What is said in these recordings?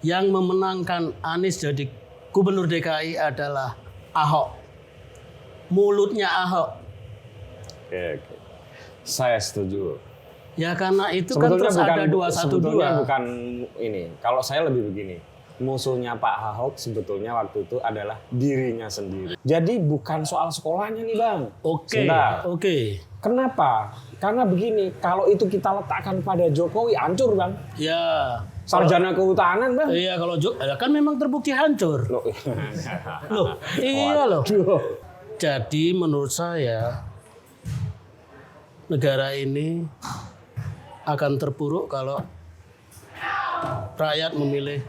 yang memenangkan Anies jadi Gubernur DKI adalah Ahok. Mulutnya Ahok. Oke. Saya setuju. Ya karena itu Sebetulnya kan terus bukan, ada sebetulnya 212. bukan ini. Kalau saya lebih begini. Musuhnya Pak Ahok sebetulnya waktu itu adalah dirinya sendiri. Jadi bukan soal sekolahnya nih Bang. Oke. Sebentar. Oke. Kenapa? Karena begini, kalau itu kita letakkan pada Jokowi, hancur Bang. Ya. Sarjana kehutanan Bang. Iya kalau kan memang terbukti hancur. Loh, Loh, iya loh. Waduh. Jadi menurut saya negara ini akan terpuruk kalau rakyat memilih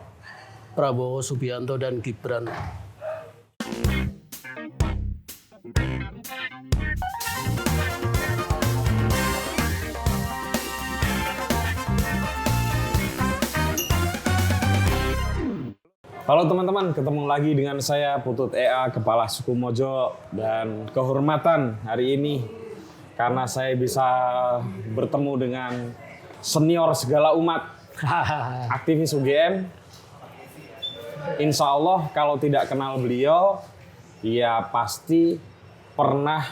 Prabowo Subianto dan Gibran. Halo teman-teman, ketemu lagi dengan saya Putut EA, Kepala Suku Mojo, dan kehormatan hari ini karena saya bisa bertemu dengan senior segala umat, aktivis UGM. Insya Allah kalau tidak kenal beliau, ya pasti pernah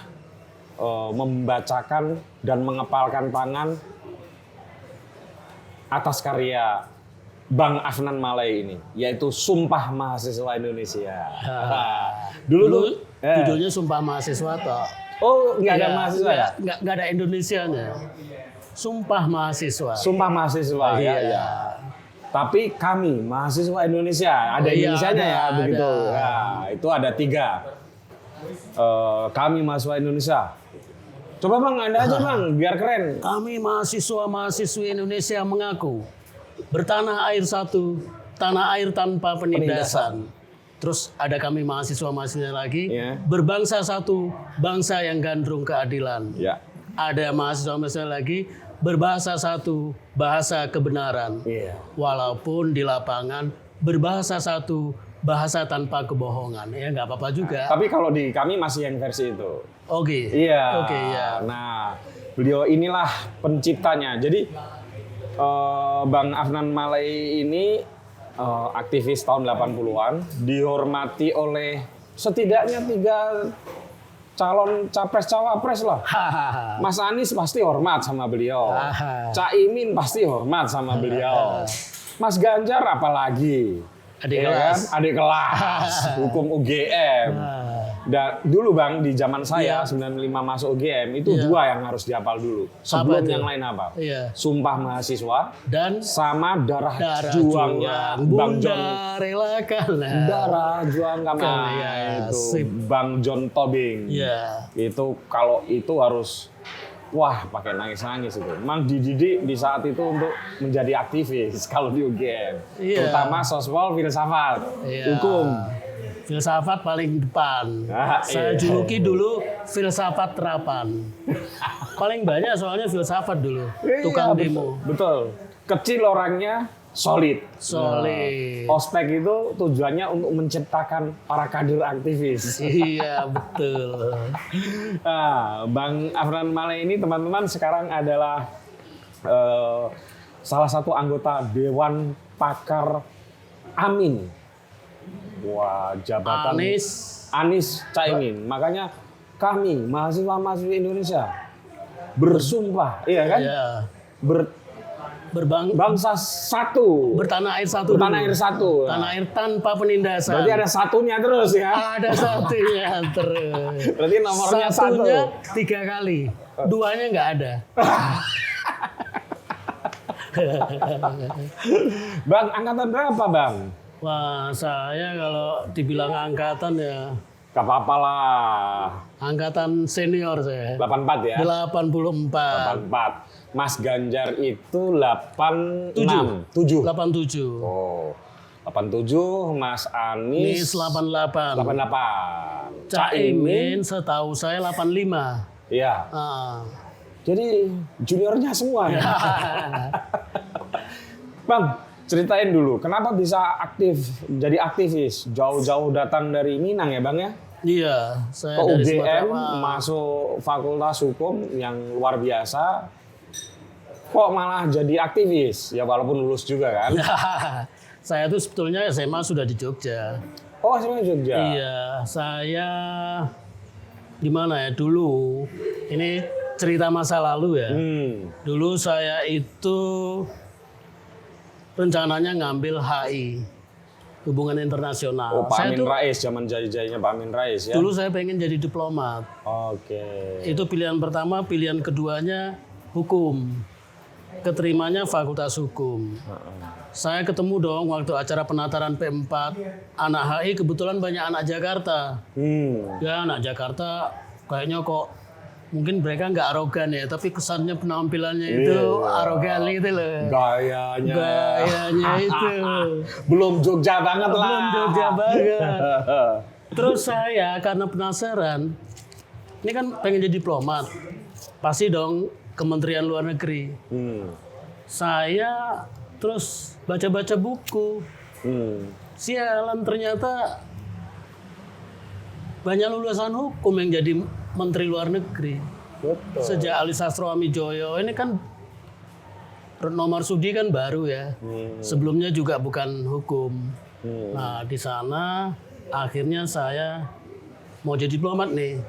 membacakan dan mengepalkan tangan atas karya Bang Afnan Malai ini, yaitu Sumpah Mahasiswa Indonesia. Dulu judulnya Sumpah Mahasiswa toh. Oh, nggak ada mahasiswa ya? Nggak ada Indonesianya. Sumpah Mahasiswa. Sumpah Mahasiswa, Iya. ya. Tapi kami mahasiswa Indonesia, ada Indonesianya ya, begitu. Ya, itu ada 3. Kami mahasiswa Indonesia. Coba Bang, Anda aja Bang, biar keren. Kami mahasiswa-mahasiswi Indonesia mengaku bertanah air satu, tanah air tanpa penindasan. Terus ada kami mahasiswa-mahasiswa lagi, berbangsa satu, bangsa yang gandrung keadilan. Ya. Ada mahasiswa-mahasiswa lagi, berbahasa satu, bahasa kebenaran. Walaupun di lapangan berbahasa satu, bahasa tanpa kebohongan. Ya nggak apa-apa juga. Tapi kalau di kami masih yang versi itu. Oke. Iya. Oke, ya. Nah, beliau inilah penciptanya. Jadi Bang Afnan Malai ini aktivis tahun 80-an, dihormati oleh setidaknya 3 calon capres-cawapres lah. Mas Anies pasti hormat sama beliau. Caimin pasti hormat sama beliau. Mas Ganjar apalagi? Adik kelas. Kan? Adik kelas. Hukum UGM. Dan dulu Bang, di zaman saya 95 masuk UGM itu 2 yang harus dihafal dulu. Sebelum yang lain apa? Sumpah Mahasiswa dan sama darah juangnya Bang John. Relakan Darah juang kami itu Bang John Tobing. Itu kalau itu harus pakai nangis-nangis itu. Memang dididik di saat itu untuk menjadi aktivis kalau di UGM. Terutama sospol, filsafat, hukum. Filsafat paling depan. Saya juluki dulu filsafat terapan. Paling banyak soalnya filsafat dulu. Tukang demo. Betul. Kecil orangnya, solid. Ospek itu tujuannya untuk menciptakan para kader aktivis. Iya, betul. Bang Afnan Malai ini teman-teman sekarang adalah salah satu anggota Dewan Pakar Amin. Wah, jabatan Anies Caimin. Makanya kami mahasiswa-mahasiswi Indonesia bersumpah, iya kan? Berbangsa satu. Bertanah air satu. Bertanah air satu. Tanah air tanpa penindasan. Berarti ada satunya terus ya? Ada satunya terus. Berarti nomornya satunya 3 kali. 2-nya nggak ada. Bang, angkatan berapa Bang? Wah, saya kalau dibilang angkatan ya... Gak apa-apa lah. Angkatan senior saya. 84 ya? 84. Mas Ganjar itu 87. 87. Oh, 87. Mas Anies 88. 88. Caimin setahu saya 85. Iya. Jadi juniornya semua. Bang, ceritain dulu, kenapa bisa jadi aktivis? Jauh-jauh datang dari Minang ya Bang ya? Iya, saya ke dari UGM, Sumatera. masuk Fakultas Hukum yang luar biasa. Kok malah jadi aktivis? Ya walaupun lulus juga kan? Saya tuh sebetulnya SMA sudah di Jogja. Oh, SMA Jogja. Iya, saya gimana ya dulu. Ini cerita masa lalu ya. Dulu saya itu rencananya ngambil HI, hubungan internasional. Oh, Pak Saya Amin tuh, Rais, zaman jaya-jayanya Pak Amin Rais ya. dulu saya pengen jadi diplomat. Oke. Itu pilihan pertama, pilihan keduanya hukum. Keterimanya Fakultas Hukum. Saya ketemu dong waktu acara penataran P4 anak HI, kebetulan banyak anak Jakarta. Ya anak Jakarta kayaknya kok mungkin mereka nggak arogan ya, tapi kesannya penampilannya itu arogan gitu loh. Gayanya itu. Belum Jogja banget lah. Belum Jogja banget. Terus saya karena penasaran, ini kan pengen jadi diplomat, pasti dong Kementerian Luar Negeri. Saya terus baca-baca buku. Sialan ternyata banyak lulusan hukum yang jadi Menteri Luar Negeri. Betul. Sejak Ali Sastroamijoyo ini kan Retno Marsudi kan baru ya. Sebelumnya juga bukan hukum. Nah di sana akhirnya saya mau jadi diplomat nih.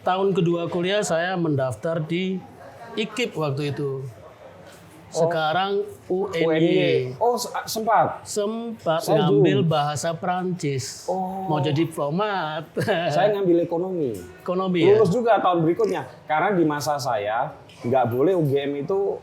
Tahun kedua kuliah saya mendaftar di IKIP waktu itu. Sekarang UNY. Oh, sempat. Sempat Saya ngambil juga. bahasa Prancis. Mau jadi diplomat. Saya ngambil ekonomi. Ekonomi ya? Lulus juga tahun berikutnya. Karena di masa saya nggak boleh UGM itu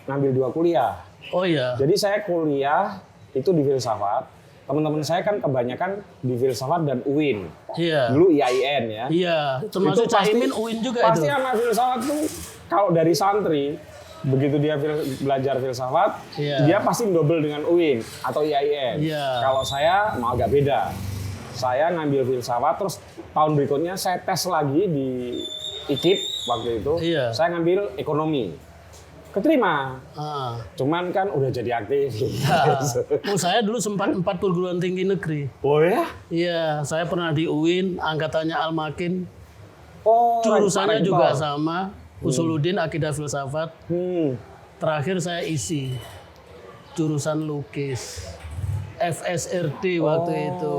ngambil 2 kuliah. Oh iya. Jadi saya kuliah itu di filsafat. Teman-teman saya kan kebanyakan di filsafat dan UIN. Iya. Dulu IAIN ya. Iya, termasuk Itu pasti- Caimin UIN juga Pasti itu. anak filsafat tuh kalau dari santri begitu dia belajar filsafat, Iya. dia pasti double dengan UIN atau IAIN. Iya. Kalau saya mau agak beda. Saya ngambil filsafat terus tahun berikutnya saya tes lagi di IKIP waktu itu. Iya. Saya ngambil ekonomi. Keterima. Ah. Cuman kan udah jadi aktivis. Oh, saya dulu sempat 4 perguruan tinggi negeri. Oh ya? Iya, saya pernah di UIN, angkatannya Al-Makin. Oh, Jurusannya rektor. juga sama, Usuluddin Akidah Filsafat. Hmm. Terakhir saya isi jurusan lukis. FSRD waktu itu.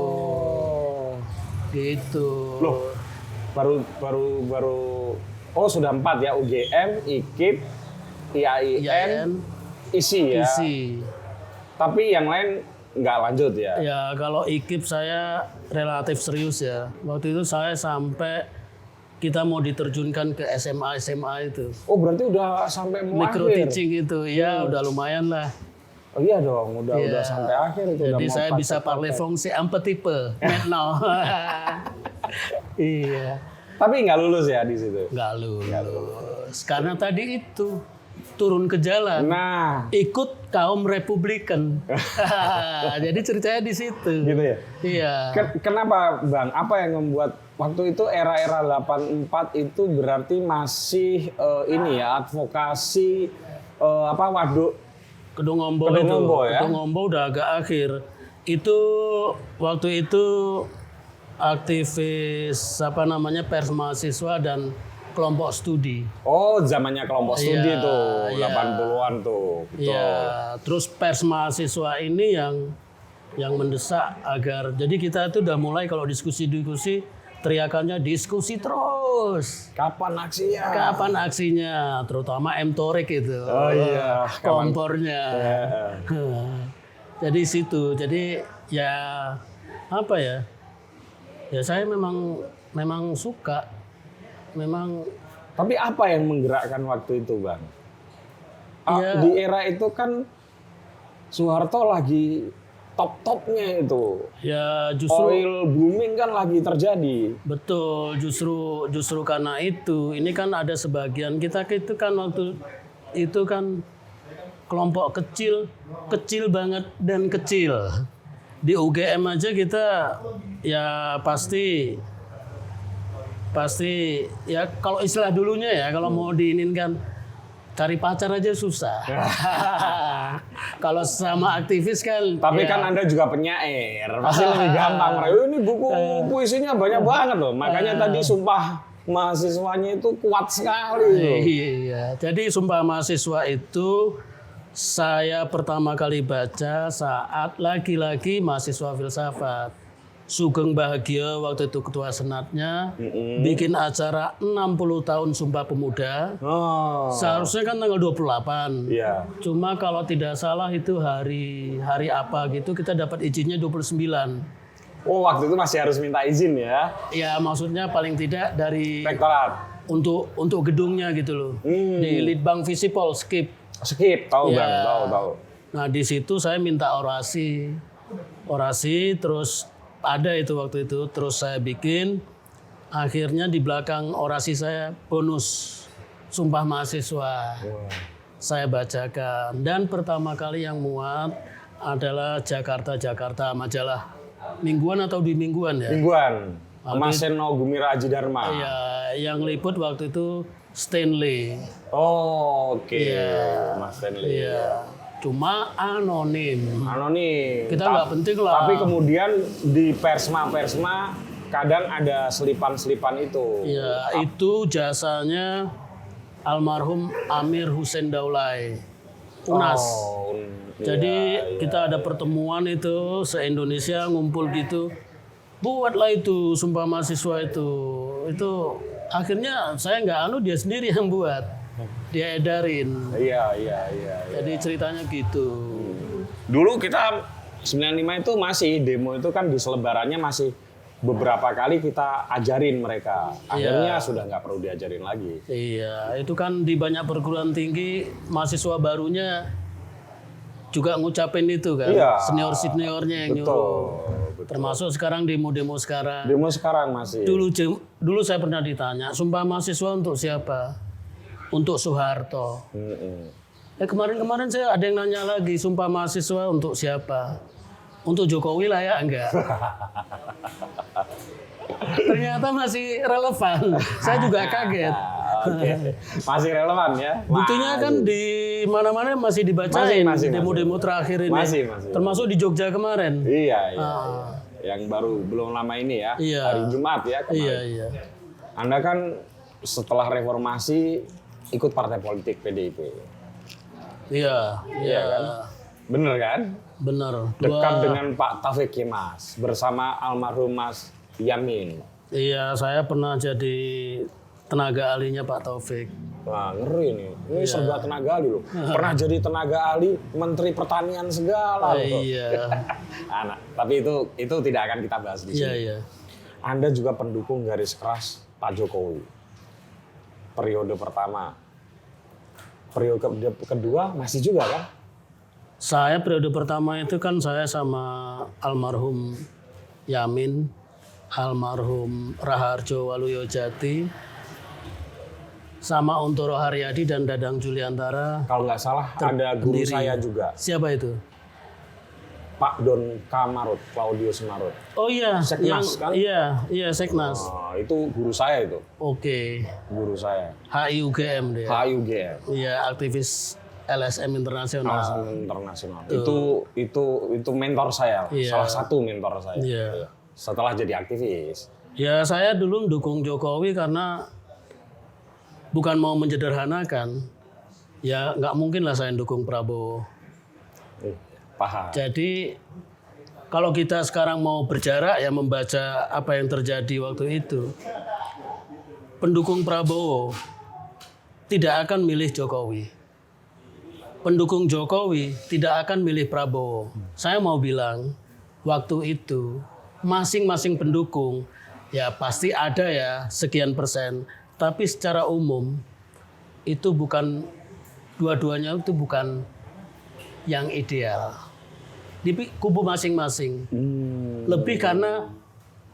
Gitu. Loh, baru oh sudah 4 ya, UGM, IKIP, IAIN, isi ya. Isi. Tapi yang lain nggak lanjut ya. Ya kalau IKIP saya relatif serius ya. Waktu itu saya sampai kita mau diterjunkan ke SMA itu. Oh berarti udah sampai mau Micro akhir. teaching itu, ya udah lumayan lah. Oh iya dong, udah Iya. sampai akhir itu. udah Jadi mau saya pas- bisa parler français un petit peu maintenant. Iya, Tapi nggak lulus ya di situ. nggak lulus. Karena tadi itu turun ke jalan, Nah, ikut kaum Republikan. Jadi ceritanya di situ. gitu ya. Iya. Kenapa Bang? Apa yang membuat waktu itu era-era 84 itu berarti masih ini ya advokasi waduk Kedungombo itu. Kedungombo ya? Kedungombo udah agak akhir. Itu waktu itu aktivis pers mahasiswa dan kelompok studi. Oh, zamannya kelompok studi Iya, tuh, iya. 80-an tuh. Betul. Iya, terus pers mahasiswa ini yang mendesak agar jadi kita itu udah mulai kalau diskusi teriakannya diskusi terus. Kapan aksinya? Kapan aksinya? Terutama M Torik itu. Oh iya, kapan- kompornya. Ya. Jadi situ. Jadi ya apa ya? Ya saya memang suka. Memang Tapi apa yang menggerakkan waktu itu, Bang? Iya. Di era itu kan Soeharto lagi top-topnya itu. ya justru Oil booming kan lagi terjadi. betul justru karena itu ini kan ada sebagian kita itu kan waktu itu kan kelompok kecil banget dan kecil. Di UGM aja kita ya pasti ya kalau istilah dulunya ya kalau mau diinginkan cari pacar aja susah. Kalau sama aktivis kan Tapi ya, kan Anda juga penyair, pasti lebih gampang. Oh, ini buku puisinya banyak banget loh. Makanya tadi sumpah mahasiswanya itu kuat sekali. Loh. Iya, jadi Sumpah Mahasiswa itu Saya pertama kali baca saat lagi-lagi mahasiswa filsafat. Sugeng Bahagia waktu itu ketua senatnya bikin acara 60 tahun Sumpah Pemuda. Oh. Seharusnya kan tanggal 28. Iya. Cuma kalau tidak salah itu hari apa gitu kita dapat izinnya 29. Oh, waktu itu masih harus minta izin ya? Ya maksudnya paling tidak dari Rektorat. untuk gedungnya gitu loh. Di Litbang Visipol skip. Skip, tahu Ya. Bang, tahu. Nah di situ saya minta orasi terus ada itu waktu itu terus saya bikin. Akhirnya di belakang orasi saya bonus Sumpah Mahasiswa. Saya bacakan dan pertama kali yang muat adalah Jakarta majalah mingguan atau di mingguan ya. Mingguan. Mas Seno Gumira Aji Dharma. Iya, yang liput waktu itu Stanley. Oh, oke. Iya. Mas Stanley. Iya. Cuma anonim. Anonim. Kita nggak penting lah. Tapi kemudian di persma kadang ada selipan-selipan itu. Iya, itu jasanya almarhum Amir Hussein Daulay. UNAS. Oh, Jadi kita ada pertemuan itu se-Indonesia ngumpul gitu. Buatlah itu Sumpah Mahasiswa itu. Itu akhirnya saya nggak dia sendiri yang buat. Dia edarin. Iya. Jadi ceritanya gitu. Dulu kita 95 itu masih demo itu kan di selebarannya masih beberapa kali kita ajarin mereka. Akhirnya sudah nggak perlu diajarin lagi. Iya, itu kan di banyak perguruan tinggi mahasiswa barunya juga ngucapin itu kan. Iya. Senior-seniornya yang nyuruh. Betul. Termasuk sekarang demo-demo sekarang. Demo sekarang masih. Dulu saya pernah ditanya, Sumpah Mahasiswa untuk siapa? Untuk Soeharto. Kemarin saya ada yang nanya lagi, Sumpah Mahasiswa untuk siapa? Untuk Jokowi lah ya, enggak. Ternyata masih relevan. Saya juga kaget. Oke. Masih relevan ya. Buktinya kan di mana-mana masih dibacain Masih. demo-demo terakhir ini. Masih. Termasuk di Jogja kemarin. Iya. Yang baru belum lama ini ya. Iya. Hari Jumat ya kemarin. Iya. Anda kan setelah reformasi ikut partai politik PDIP. Iya kan? Bener kan? Bener. Dekat dengan Pak Taufik Kemas bersama almarhum Mas Yamin. Iya, saya pernah jadi tenaga ahlinya Pak Taufik. Wah, ngeri nih. Ini serba tenaga ahli loh. Pernah jadi tenaga ahli Menteri Pertanian segala loh. Iya. Tapi itu tidak akan kita bahas di sini. Iya. Anda juga pendukung garis keras Pak Jokowi. Periode pertama. Periode kedua masih juga kan? Saya periode pertama itu kan saya sama almarhum Yamin, almarhum Raharjo Waluyo Jati, sama Untoro Haryadi dan Dadang Juliantara. Kalau nggak salah ada guru Pendiri. saya juga. Siapa itu? Pak Don Kamarut, Claudius Marut. Oh iya, Seknas, kan? Iya Seknas. Oh, itu guru saya itu. Oke. Guru saya. HIUGM dia. HUGM. Iya, aktivis LSM internasional. Alasan internasional. Itu mentor saya. Iya. Salah satu mentor saya. Iya. Setelah jadi aktivis. Ya saya dulu mendukung Jokowi karena bukan mau menjederhanakan. Ya nggak mungkin lah saya mendukung Prabowo. Paham. Jadi kalau kita sekarang mau berjarak ya membaca apa yang terjadi waktu itu. Pendukung Prabowo tidak akan milih Jokowi. Pendukung Jokowi tidak akan milih Prabowo. Saya mau bilang waktu itu masing-masing pendukung ya pasti ada ya sekian persen. Tapi secara umum itu bukan dua-duanya itu bukan yang ideal. Di kubu masing-masing. Lebih karena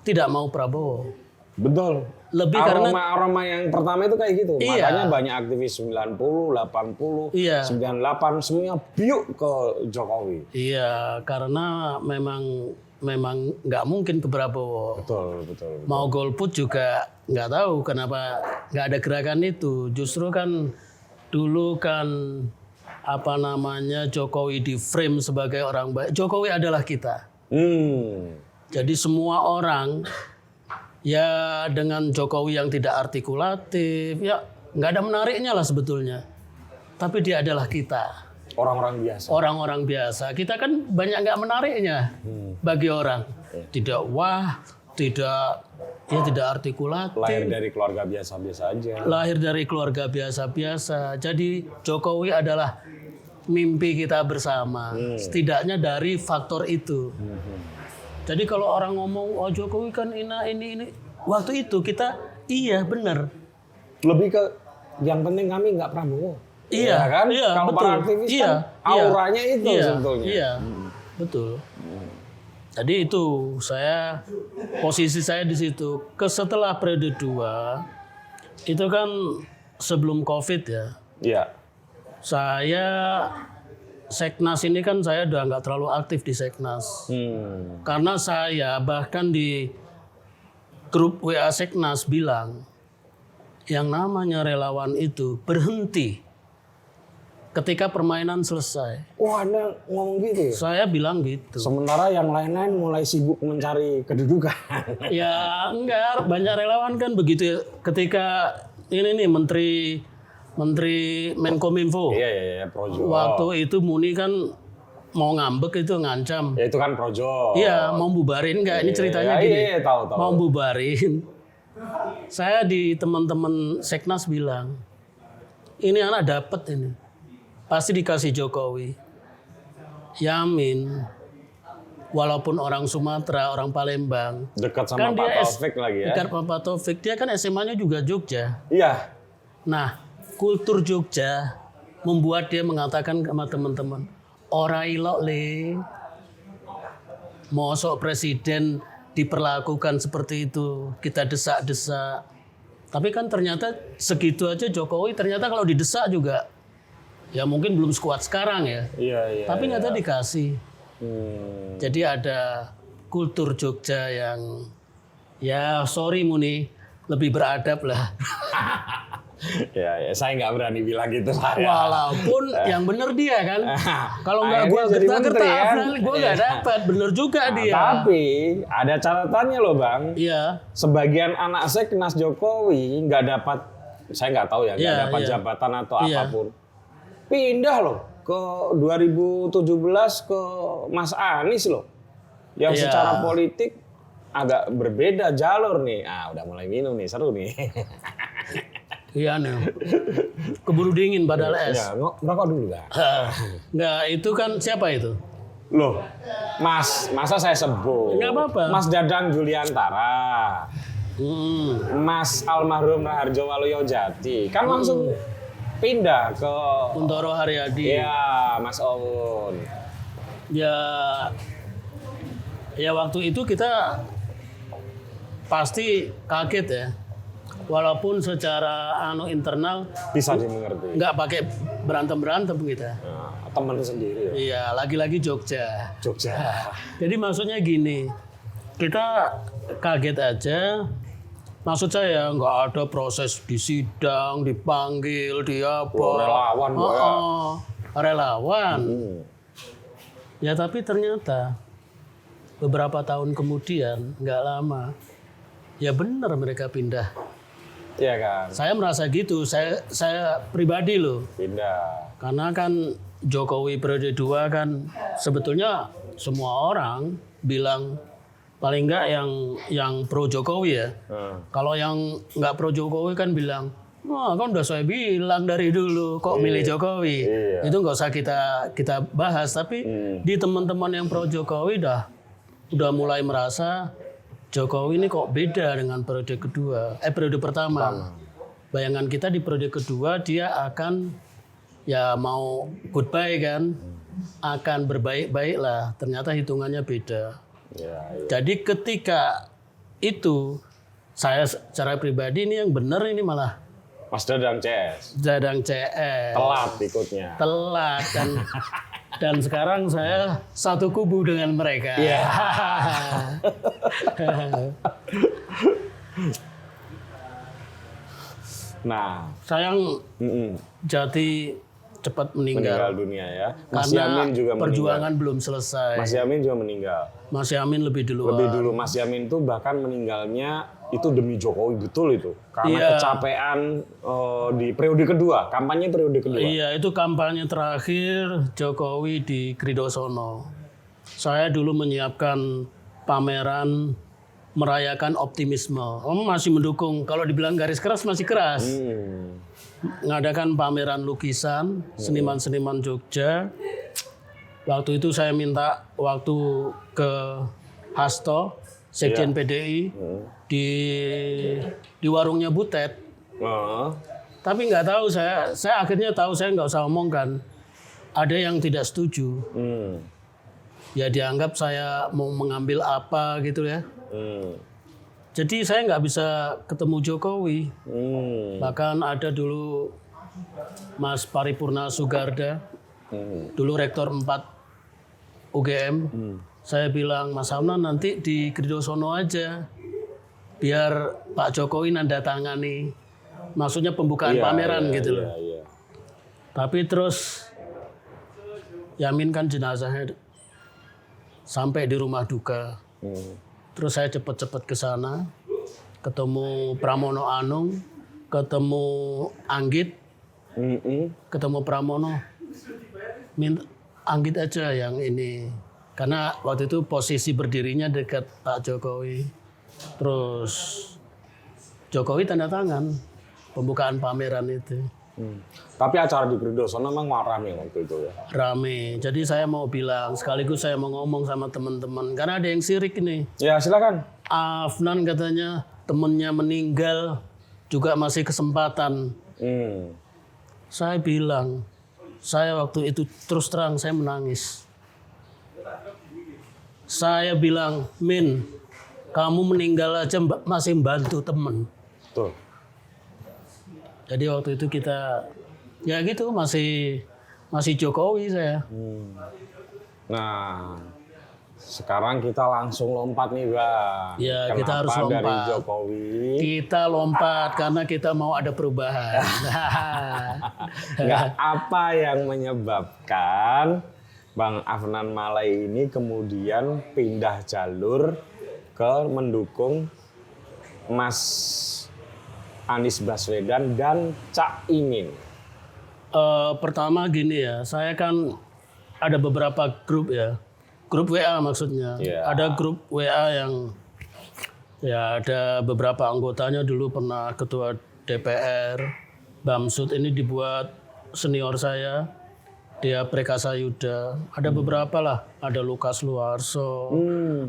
tidak mau Prabowo. Betul. Lebih karena aroma yang pertama itu kayak gitu. Iya. Makanya banyak aktivis 90, 80, Iya. 98 semuanya biuk ke Jokowi. Iya, karena memang nggak mungkin ke Prabowo. Betul. Mau golput juga nggak tahu kenapa nggak ada gerakan itu. Justru kan dulu kan Jokowi di frame sebagai orang baik. Jokowi adalah kita. Jadi semua orang ya dengan Jokowi yang tidak artikulatif ya nggak ada menariknya lah sebetulnya. Tapi dia adalah kita. Orang-orang biasa. Kita kan banyak nggak menariknya bagi orang. Tidak wah, tidak artikulatif. Lahir dari keluarga biasa-biasa aja. Lahir dari keluarga biasa-biasa. Jadi Jokowi adalah mimpi kita bersama. Setidaknya dari faktor itu. Jadi kalau orang ngomong, oh Jokowi kan ini. Waktu itu kita, iya benar. Lebih ke yang penting kami nggak Prabowo. Iya kan? Iya, Kalau betul. para aktivis kan auranya itu sebetulnya. Iya, betul. Jadi itu posisi saya di situ. Setelah periode 2, itu kan sebelum COVID ya. Iya. Saya Seknas ini kan saya udah nggak terlalu aktif di Seknas. Karena saya bahkan di grup WA Seknas bilang, yang namanya relawan itu berhenti ketika permainan selesai. Wah, Anda ngomong gitu ya? Saya bilang gitu. Sementara yang lain-lain mulai sibuk mencari kedudukan. Ya enggak, banyak relawan kan begitu ya. Ketika ini nih Menteri Menkominfo. Iya, Projo. Waktu itu Muni kan mau ngambek itu ngancam. Ya itu kan Projo. Iya, mau bubarin enggak? Ini ceritanya gini. Iya, tahu. Mau bubarin. Saya di teman-teman Seknas bilang, ini anak dapat ini. Pasti dikasih Jokowi. Yamin. Walaupun orang Sumatera, orang Palembang. Dekat sama Pak Taufik lagi ya. Dekat sama Pak Taufik. Dia kan SMA-nya juga Jogja. Iya. Nah, kultur Jogja membuat dia mengatakan sama teman-teman, ora ilok le. Mosok presiden diperlakukan seperti itu. Kita desak-desak. Tapi kan ternyata segitu aja Jokowi ternyata kalau didesak juga ya mungkin belum sekuat sekarang ya. Iya. Tapi nyata dikasih. Jadi ada kultur Jogja yang ya sorry Muni lebih beradab lah. Ya, saya nggak berani bilang gitu saya. Walaupun yang bener dia kan. Kalau nggak gue Akhirnya jadi menteri, gertak-gertak, kan? gue nggak dapat. Bener juga dia. Tapi ada catatannya loh Bang. Iya. Sebagian anak Seknas Jokowi nggak dapat, saya nggak tahu ya, nggak dapat jabatan atau apapun. Pindah loh ke 2017 ke Mas Anies loh. Yang secara politik agak berbeda jalur nih. Udah mulai minum nih, seru nih. Iya nih. Keburu dingin padahal es. Ya, ngerokok dulu Bang. Nggak, itu kan siapa itu? Loh, masa saya sebut? Nggak apa-apa. Mas Dadang Juliantara. Mas almarhum Raharjo Waluyo Jati. Kan langsung pindah ke Kuntoro Haryadi. Iya, Mas Oun. Ya waktu itu kita pasti kaget ya. Walaupun secara internal bisa dimengerti. Nggak pakai berantem kita. Teman sendiri ya. Iya, lagi-lagi Jogja. Jadi maksudnya gini, kita kaget aja. Maksud saya nggak ada proses di sidang, dipanggil, di apa. Relawan, relawan. Ya tapi ternyata beberapa tahun kemudian, nggak lama, ya benar mereka pindah. Iya kan. Saya merasa gitu, saya pribadi loh. Pindah. Karena kan Jokowi periode 2 kan sebetulnya semua orang bilang paling enggak yang pro Jokowi ya. Kalau yang nggak pro Jokowi kan bilang, wah kan udah saya bilang dari dulu kok milih Jokowi. Itu nggak usah kita bahas. Tapi di teman-teman yang pro Jokowi udah mulai merasa Jokowi ini kok beda dengan periode pertama. Bayangan kita di periode kedua dia akan ya mau goodbye kan, akan berbaik-baik lah. Ternyata hitungannya beda. Jadi ketika itu saya secara pribadi ini yang benar ini malah Mas Dadang CS. Telat ikutnya. Telat dan sekarang saya satu kubu dengan mereka. Iya. Sayang Jati cepat meninggal meninggal. dunia ya. Mas Karena Yamin juga perjuangan belum selesai. Mas Yamin juga meninggal. Mas Yamin lebih duluan. Lebih dulu Mas Yamin tuh bahkan meninggalnya itu demi Jokowi, betul itu. Karena Iya. kecapean di periode kedua, kampanye periode kedua. Iya, itu kampanye terakhir Jokowi di Kridosono. Saya dulu menyiapkan pameran merayakan optimisme. Masih mendukung, kalau dibilang garis keras masih keras. Ngadakan pameran lukisan, seniman-seniman Jogja. Waktu itu saya minta waktu ke Hasto, Sekjen PDI, di warungnya Butet. Tapi nggak tahu saya akhirnya tahu saya nggak usah omongkan. Ada yang tidak setuju. Ya dianggap saya mau mengambil apa gitu ya. Jadi saya nggak bisa ketemu Jokowi. Bahkan ada dulu Mas Paripurna Sugarda, dulu Rektor 4 UGM. Saya bilang, Mas Hamnan nanti di Kridosono aja. Biar Pak Jokowi nanda tangani. Maksudnya pembukaan pameran gitu loh. Tapi terus Yamin kan jenazahnya sampai di rumah duka. Terus saya cepet-cepet ke sana, ketemu Pramono Anung, ketemu Anggit, ketemu Pramono. Minta Anggit aja yang ini. Karena waktu itu posisi berdirinya dekat Pak Jokowi. Terus Jokowi tanda tangan pembukaan pameran itu. Tapi acara di Kridosono memang rame waktu itu ya. Rame. Jadi saya mau bilang, sekaligus saya mau ngomong sama teman-teman. Karena ada yang sirik nih. Ya silakan. Afnan katanya temennya meninggal juga masih kesempatan. Saya bilang, saya waktu itu terus terang saya menangis. Saya bilang, Min, kamu meninggal aja masih bantu temen. Tuh. Jadi waktu itu kita ya gitu masih Jokowi saya. Nah, sekarang kita langsung lompat nih, Bang. Ya, Kenapa kita harus lompat. Dari Jokowi? Kita lompat karena kita mau ada perubahan. Nggak, apa yang menyebabkan Bang Afnan Malai ini kemudian pindah jalur ke mendukung Mas Anies Baswedan dan Cak Imin? Pertama gini ya, saya kan ada beberapa grup ya. Grup WA maksudnya. Ada grup WA yang ya ada beberapa anggotanya dulu pernah ketua DPR. Bamsud ini dibuat senior saya. Dia Prekasa Yuda. Ada beberapa lah. Ada Lukas Luarso,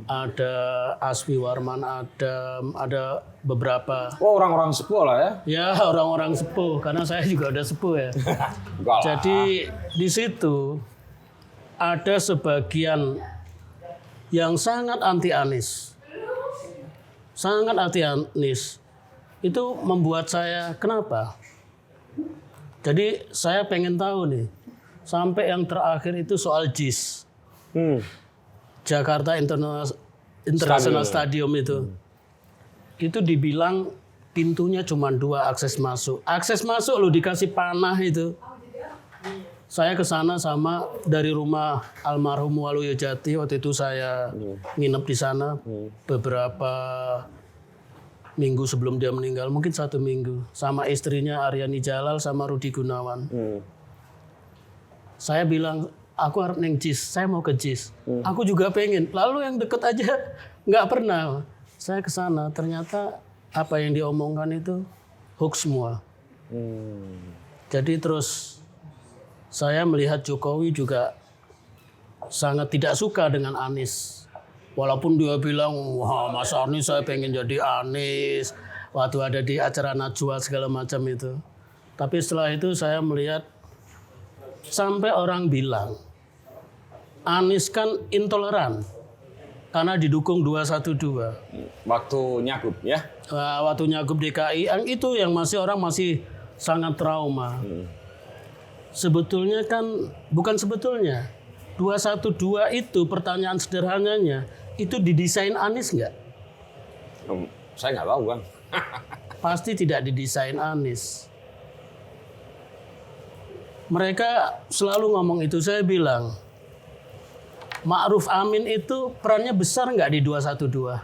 ada Asfi Warman Adam, ada beberapa. Oh, orang-orang sepuh lah ya? Ya, orang-orang sepuh. Karena saya juga udah sepuh ya. Jadi di situ ada sebagian yang sangat anti Anies. Sangat anti Anies. Itu membuat saya, kenapa? Jadi saya pengen tahu nih. Sampai yang terakhir itu soal JIS. Jakarta International Stadium itu. Itu dibilang pintunya cuma 2 akses masuk. Akses masuk loh dikasih panah itu. Saya ke sana sama dari rumah almarhum Waluyo Jati. Waktu itu saya nginep di sana beberapa minggu sebelum dia meninggal. Mungkin 1 minggu. Sama istrinya Aryani Jalal sama Rudi Gunawan. Saya bilang, aku harus neng JIS, saya mau ke JIS. Aku juga pengen. Lalu yang deket aja nggak pernah. Saya ke sana, ternyata apa yang diomongkan itu hoax semua. Jadi terus saya melihat Jokowi juga sangat tidak suka dengan Anies. Walaupun dia bilang, wah Mas Anies saya pengen jadi Anies. Waktu ada di acara Najwa segala macam itu. Tapi setelah itu saya melihat sampai orang bilang Anies kan intoleran karena didukung 212. Waktu nyagup ya? Waktu nyagup DKI, itu yang orang masih sangat trauma. Sebetulnya kan, bukan sebetulnya. 212 itu pertanyaan sederhananya, itu didesain Anies nggak? Saya nggak tahu, Bang. Pasti tidak didesain Anies. Mereka selalu ngomong itu, saya bilang, Ma'ruf Amin itu perannya besar nggak di 212?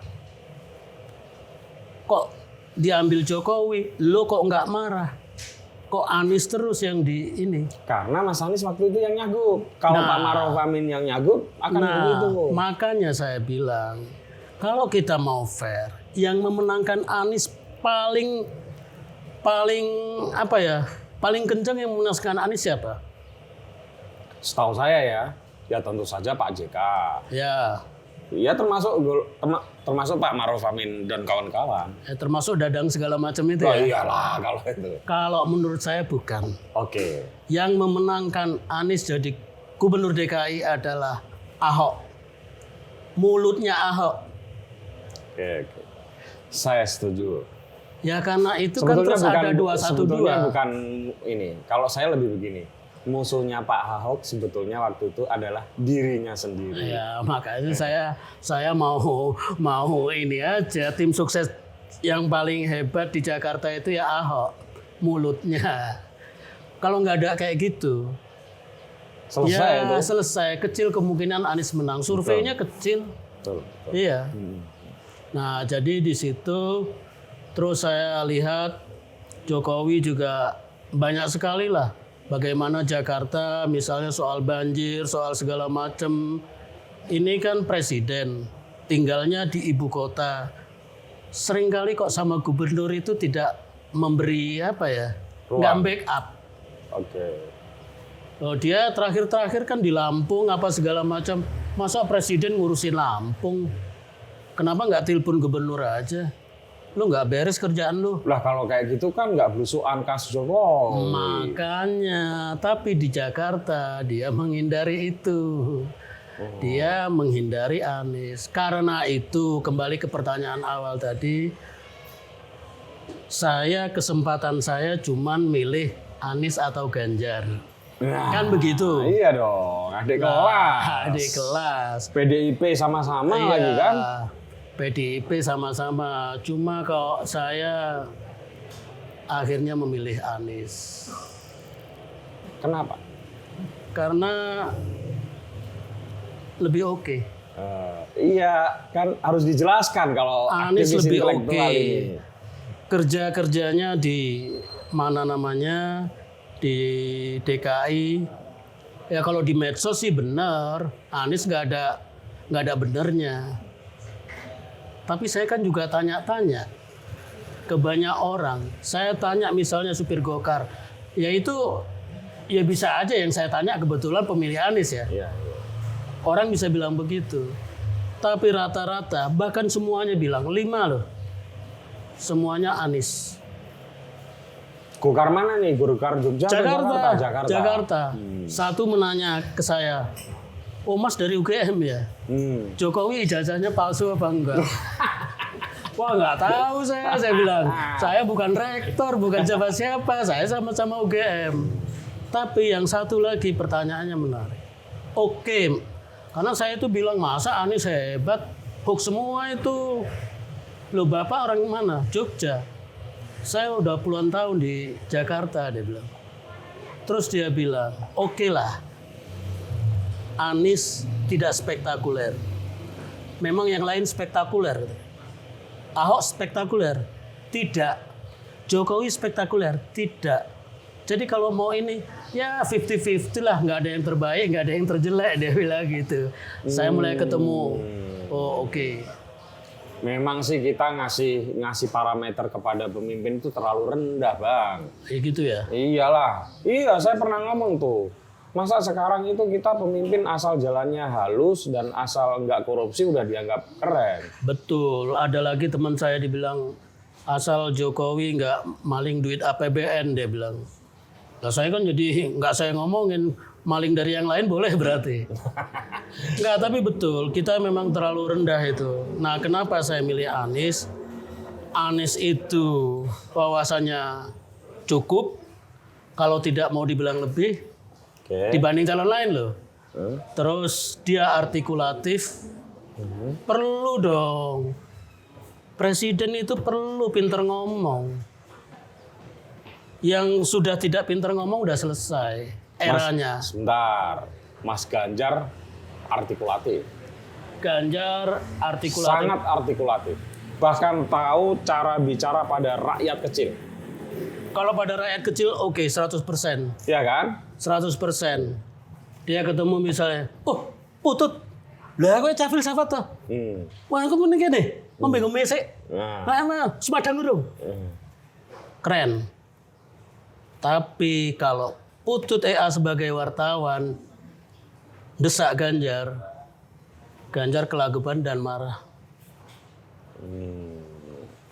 Kok diambil Jokowi, lo kok nggak marah? Kok Anies terus yang di ini? Karena Mas Anies waktu itu yang nyagup. Kalau Pak Ma'ruf Amin yang nyagup, akan begitu. Makanya saya bilang, kalau kita mau fair, yang memenangkan Anies paling apa ya? Paling kencang yang memenangkan Anies siapa? Setahu saya ya tentu saja Pak JK. Ya. Ya termasuk Pak Ma'ruf Amin dan kawan-kawan. Termasuk Dadang segala macam itu Oh ya. iyalah kalau itu. Kalau menurut saya bukan. Oke. Yang memenangkan Anies jadi gubernur DKI adalah Ahok. Mulutnya Ahok. Oke. Saya setuju. Ya karena itu kan terus ada 212. Sebetulnya bukan ini. Kalau saya lebih begini. Musuhnya Pak Ahok sebetulnya waktu itu adalah dirinya sendiri. Ya makanya saya mau ini aja, tim sukses yang paling hebat di Jakarta itu ya Ahok, mulutnya. Kalau nggak ada kayak gitu, selesai ya itu. Selesai. Kecil kemungkinan Anies menang. Surveinya kecil. Betul. Iya. Nah jadi di situ terus saya lihat Jokowi juga banyak sekali lah. Bagaimana Jakarta misalnya soal banjir, soal segala macam. Ini kan presiden, tinggalnya di ibu kota. Seringkali kok sama gubernur itu tidak memberi apa ya, nggak backup. Oke. Oh, dia terakhir-terakhir kan di Lampung apa segala macam. Masa presiden ngurusin Lampung? Kenapa nggak telepon gubernur aja? Lu nggak beres kerjaan lu. Lah kalau kayak gitu kan nggak belusuan kasus Jokowi. Makanya, tapi di Jakarta dia menghindari itu. Dia menghindari Anies. Karena itu kembali ke pertanyaan awal tadi, kesempatan saya cuman milih Anies atau Ganjar. Nah, kan begitu. Iya dong, adik kelas. Adik kelas. PDIP sama-sama lagi kan? PDIP sama-sama. Cuma kok saya akhirnya memilih Anies. Kenapa? Karena lebih oke. Iya, kan harus dijelaskan kalau Anies aktivis lebih intelektual oke. ini. Kerja-kerjanya di mana namanya, di DKI. Ya kalau di medsos sih benar, Anies nggak ada benernya. Tapi saya kan juga tanya-tanya ke banyak orang. Saya tanya misalnya supir Gokar, ya itu ya bisa aja yang saya tanya kebetulan pemilih Anies ya. Iya. Orang bisa bilang begitu. Tapi rata-rata bahkan semuanya bilang 5 loh. Semuanya Anies. Gokar mana nih? Gokar Jogja atau Jakarta? Jakarta. Satu menanya ke saya, "Oh Mas dari UGM ya? Jokowi ijazahnya palsu apa enggak?" Wah nggak tahu saya bilang. Saya bukan rektor, bukan siapa-siapa. Saya sama-sama UGM. Tapi yang satu lagi pertanyaannya menarik. Oke, karena saya itu bilang masa Anies hebat, hoax semua itu. Loh Bapak orang mana? Jogja. Saya udah puluhan tahun di Jakarta, dia bilang. Terus dia bilang, oke lah, Anies tidak spektakuler. Memang yang lain spektakuler. Ahok spektakuler? Tidak. Jokowi spektakuler? Tidak. Jadi kalau mau ini, ya 50-50 lah. Nggak ada yang terbaik, nggak ada yang terjelek, dia bilang gitu. Saya mulai ketemu, oh oke. Memang sih kita ngasih parameter kepada pemimpin itu terlalu rendah, Bang. Ya gitu ya? Iyalah. Iya, saya pernah ngomong tuh. Masa sekarang itu kita pemimpin asal jalannya halus dan asal nggak korupsi udah dianggap keren. Betul. Ada lagi teman saya dibilang asal Jokowi nggak maling duit APBN, dia bilang. Nah saya kan jadi nggak saya ngomongin, maling dari yang lain boleh berarti. Nggak, tapi betul, kita memang terlalu rendah itu. Nah kenapa saya milih Anies? Anies itu wawasannya cukup, kalau tidak mau dibilang lebih, dibanding calon lain loh. Terus dia artikulatif, perlu dong. Presiden itu perlu pinter ngomong. Yang sudah tidak pinter ngomong udah selesai. eranya. Sebentar, Mas Ganjar artikulatif. Ganjar artikulatif. Sangat artikulatif. Bahkan tahu cara bicara pada rakyat kecil. Kalau pada rakyat kecil oke, 100%. Iya kan? 100%. Dia ketemu misalnya, oh Putut, lah aku cafil safat toh. Wah aku mending gini, ngombe sik. Nah, semadang dong. Keren. Tapi kalau Putut EA sebagai wartawan desak Ganjar, Ganjar kelagupan dan marah.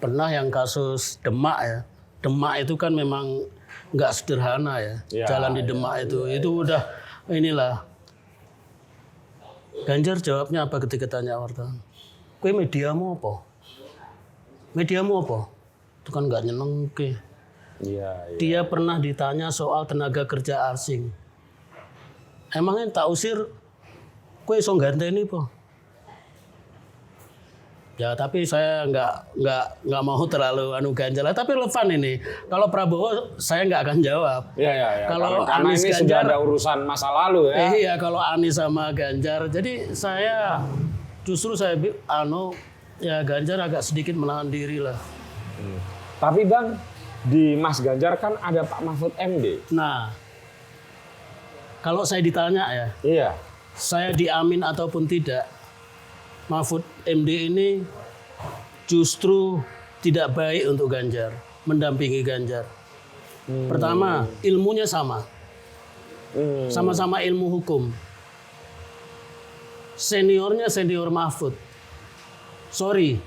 Pernah yang kasus Demak ya. Demak itu kan memang nggak sederhana ya. Jalan di Demak itu udah inilah. Ganjar jawabnya apa ketika tanya wartawan? Kowe mediamu apa? Mediamu apa? Itu kan nggak nyenengke. Iya. Dia pernah ditanya soal tenaga kerja asing. Emangnya tak usir, kowe iso ganteni apa? Ya tapi saya nggak mau terlalu Ganjar lah. Tapi relevan ini. Kalau Prabowo saya nggak akan jawab. Iya. Kalau Karena Anies ini sudah ada urusan masa lalu ya. Iya kalau Anies sama Ganjar. Jadi saya justru ya Ganjar agak sedikit menahan diri lah. Tapi Bang, di Mas Ganjar kan ada Pak Mahfud MD. Nah, kalau saya ditanya ya, Iya. saya diamin ataupun tidak, Mahfud MD ini justru tidak baik untuk Ganjar, mendampingi Ganjar. Pertama, ilmunya sama. Sama-sama ilmu hukum. Seniornya senior Mahfud. Sorry,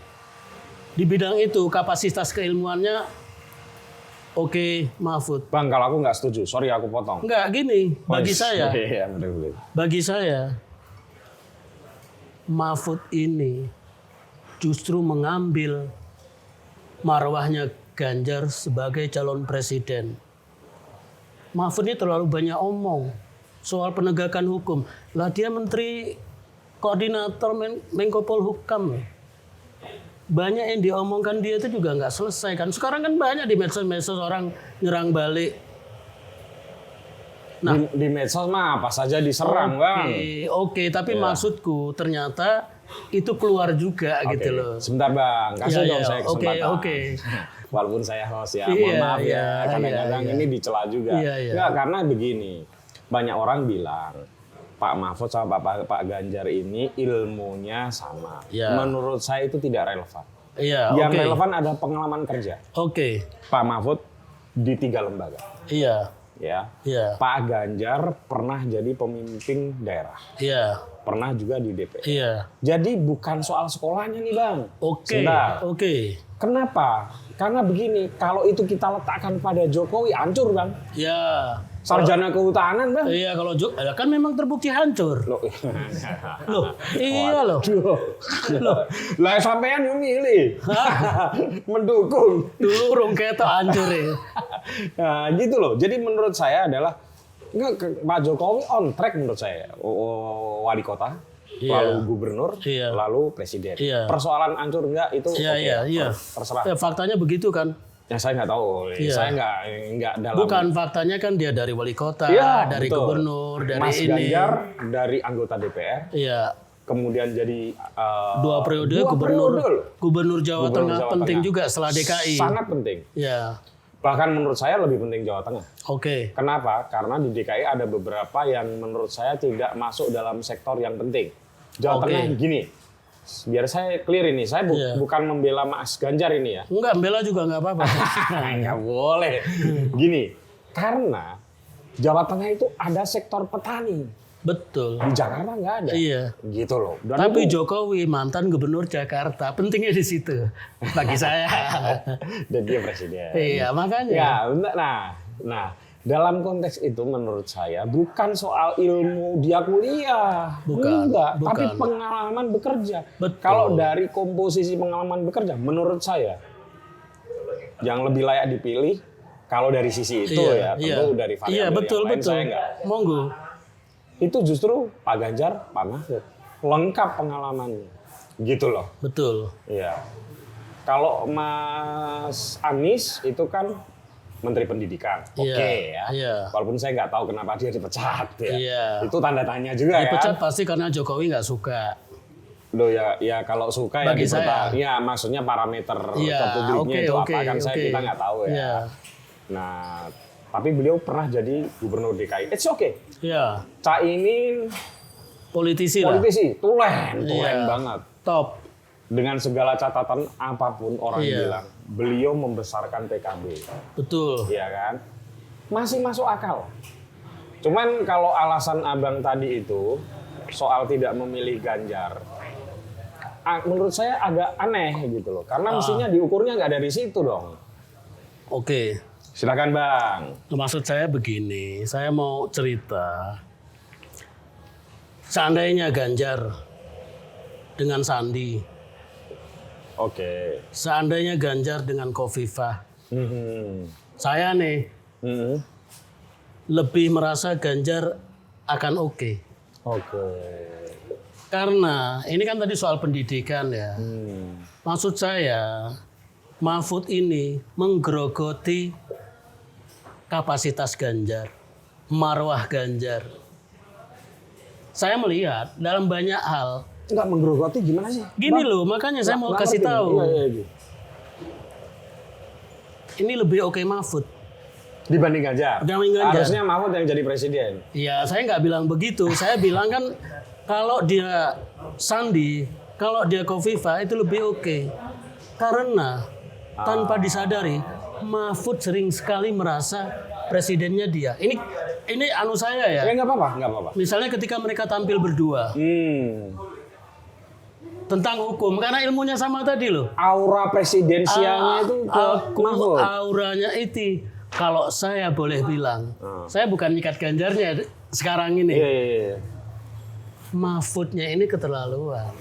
di bidang itu kapasitas keilmuannya oke, Mahfud. Bang, kalau aku nggak setuju, sorry aku potong. Enggak, gini, bagi saya. Iya, betul. Bagi saya, Mahfud ini justru mengambil marwahnya Ganjar sebagai calon presiden. Mahfud ini terlalu banyak omong soal penegakan hukum. Lah dia menteri koordinator Menko Polhukam. Banyak yang diomongkan dia itu juga nggak selesai kan. Sekarang kan banyak di medsos-medsos orang nyerang balik. Nah, di medsos mah apa saja diserang, Bang. Oke, tapi maksudku ternyata itu keluar juga gitu loh. Sebentar, Bang. Kasih dong saya kesempatan. Oke. Walaupun saya host ya, mohon maaf ya. Kadang-kadang ini dicela juga. Enggak, karena begini. Banyak orang bilang Pak Mahfud sama Pak Ganjar ini ilmunya sama. Menurut saya itu tidak relevan. Yang relevan ada pengalaman kerja. Pak Mahfud di 3 lembaga. Ya. Pak Ganjar pernah jadi pemimpin daerah. Pernah juga di DPR. Jadi bukan soal sekolahnya nih, Bang. Kenapa? Karena begini, kalau itu kita letakkan pada Jokowi hancur, Bang. Sarjana kehutanan, Bang. Iya, kalau kan memang terbukti hancur. Loh. Iya loh. Lah sampean yang milih. Mendukung. Durung ketok hancur ya. Nah, gitu loh. Jadi menurut saya adalah Pak Jokowi on track menurut saya. Wali kota, lalu gubernur, lalu presiden. Persoalan hancur enggak itu terserah. Faktanya begitu kan? Ya saya nggak tahu, saya nggak dalam. Bukan faktanya kan dia dari wali kota, dari gubernur, dari Mas Ganjar dari anggota DPR. Kemudian jadi 2 periode gubernur Jawa Tengah penting juga setelah DKI. Sangat penting. Bahkan menurut saya lebih penting Jawa Tengah. Kenapa? Karena di DKI ada beberapa yang menurut saya tidak masuk dalam sektor yang penting. Jawa Tengah gini. Biar saya clear ini, saya bukan membela Mas Ganjar ini ya. Enggak, membela juga nggak apa-apa. Nggak boleh. Gini, karena Jawa Tengah itu ada sektor petani. Betul. Di Jakarta nggak ada. Gitu loh. Tapi Jokowi mantan gubernur Jakarta, pentingnya di situ bagi saya. Dan dia presiden. Iya, makanya. Ya, nah, dalam konteks itu menurut saya bukan soal ilmu dia kuliah, bukan. Tapi pengalaman bekerja. Kalau dari komposisi pengalaman bekerja, menurut saya yang lebih layak dipilih kalau dari sisi itu tentu dari variabel yang lain saya enggak. Monggo. Itu justru Pak Ganjar, Pak Mahfud lengkap pengalamannya, gitu loh. Betul. Iya. Kalau Mas Anies itu kan Menteri Pendidikan. Iya, Oke ya. iya. Walaupun saya nggak tahu kenapa dia dipecat ya. Iya. Itu tanda tanya juga Dipecat kan. pasti karena Jokowi nggak suka. Loh ya kalau suka Bagi ya saya. ya maksudnya parameter Iya, ke publiknya itu oke, apa kan kita nggak tahu ya. Iya. Nah, tapi beliau pernah jadi gubernur DKI. It's okay. Iya. Caimin Politisi lah. tulen Iya. banget. Top. Dengan segala catatan apapun orang Iya. bilang, beliau membesarkan PKB. Betul. Iya kan? Masih masuk akal. Cuman kalau alasan abang tadi itu soal tidak memilih Ganjar, menurut saya agak aneh gitu loh. Karena mestinya diukurnya nggak dari situ dong. Oke. Silakan bang. Maksud saya begini, saya mau cerita. Seandainya Ganjar dengan Sandi, Oke. seandainya Ganjar dengan Khofifah, Mhm. saya nih Mhm. lebih merasa Ganjar akan oke. Oke. Karena ini kan tadi soal pendidikan ya. Maksud saya, Mahfud ini menggerogoti kapasitas Ganjar, marwah Ganjar. Saya melihat dalam banyak hal. Nggak menggerogoti gimana sih? Gini loh, makanya saya mau kasih tahu. Iya. Ini lebih oke Mahfud. Dibanding Ganjar. Dibanding Ganjar. Harusnya Mahfud yang jadi presiden. Ya, saya nggak bilang begitu. Saya bilang kan kalau dia Sandi, kalau dia Khofifah itu lebih oke. Karena tanpa disadari, Mahfud sering sekali merasa presidennya dia. Ini anu saya ya. Ya nggak apa-apa. Misalnya ketika mereka tampil berdua tentang hukum, karena ilmunya sama tadi loh. Aura presidensialnya itu ke Mahfud. Auranya itu. Kalau saya boleh bilang, saya bukan nyikat Ganjarnya sekarang ini. Iya. Mahfudnya ini keterlaluan.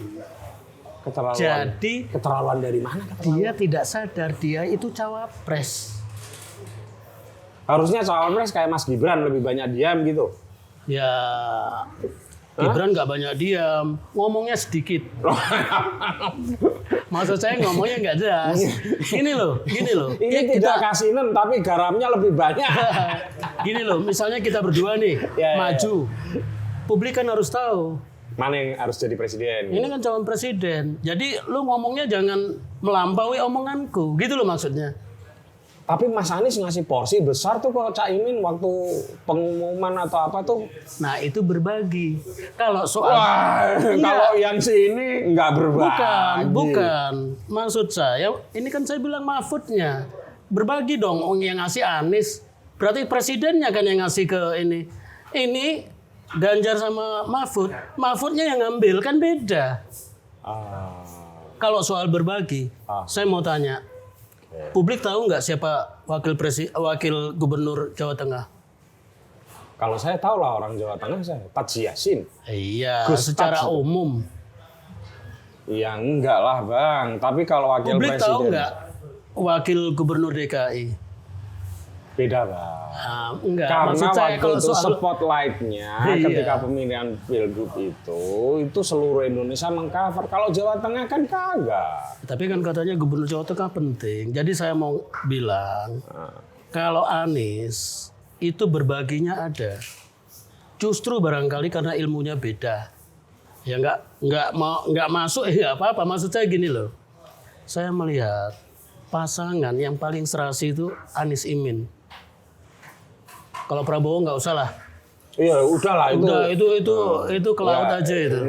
Keterlaluan. Jadi Keterlaluan dari mana? dia tidak sadar dia itu cawapres. Harusnya cawapres kayak Mas Gibran lebih banyak diam gitu. Ya, Gibran nggak banyak diam, ngomongnya sedikit. Maksud saya ngomongnya nggak jelas. Gini loh. Ini tidak kasinan tapi garamnya lebih banyak. Gini loh, misalnya kita berdua nih Ya. maju, publik kan harus tahu. Mana yang harus jadi presiden? Ini kan calon presiden. Jadi lu ngomongnya jangan melampaui omonganku, gitu loh maksudnya. Tapi Mas Anies ngasih porsi besar tuh ke Caimin waktu pengumuman atau apa tuh. Nah itu berbagi. Kalau soal Kalau yang sini nggak berbagi. bukan. Maksud saya, ini kan saya bilang Mahfudnya. Berbagi dong, yang ngasih Anies. Berarti presidennya kan yang ngasih ke ini. Ini Ganjar sama Mahfud. Mahfudnya yang ngambil, kan beda. Kalau soal berbagi, saya mau tanya. Publik tahu nggak siapa wakil gubernur Jawa Tengah? Kalau saya tahu lah orang Jawa Tengah saya, Taji Yasin. Iya, Gus secara Taj. umum. Ya enggak lah bang, tapi kalau wakil Publik presiden. tahu nggak wakil gubernur DKI? Beda bang. Nah, enggak. Karena Maksud saya waktu kalau itu soal spotlight-nya Iya. ketika pemilihan pilgub itu seluruh Indonesia mengcover. Kalau Jawa Tengah kan kagak. Tapi kan katanya gubernur Jawa Tengah penting. Jadi saya mau bilang, kalau Anies itu berbaginya ada. Justru barangkali karena ilmunya beda. Ya nggak masuk ya apa-apa. Maksud saya gini loh. Saya melihat pasangan yang paling serasi itu Anies Imin. Kalau Prabowo nggak usah lah. Iya, udahlah itu. Udah itu ke laut aja itu.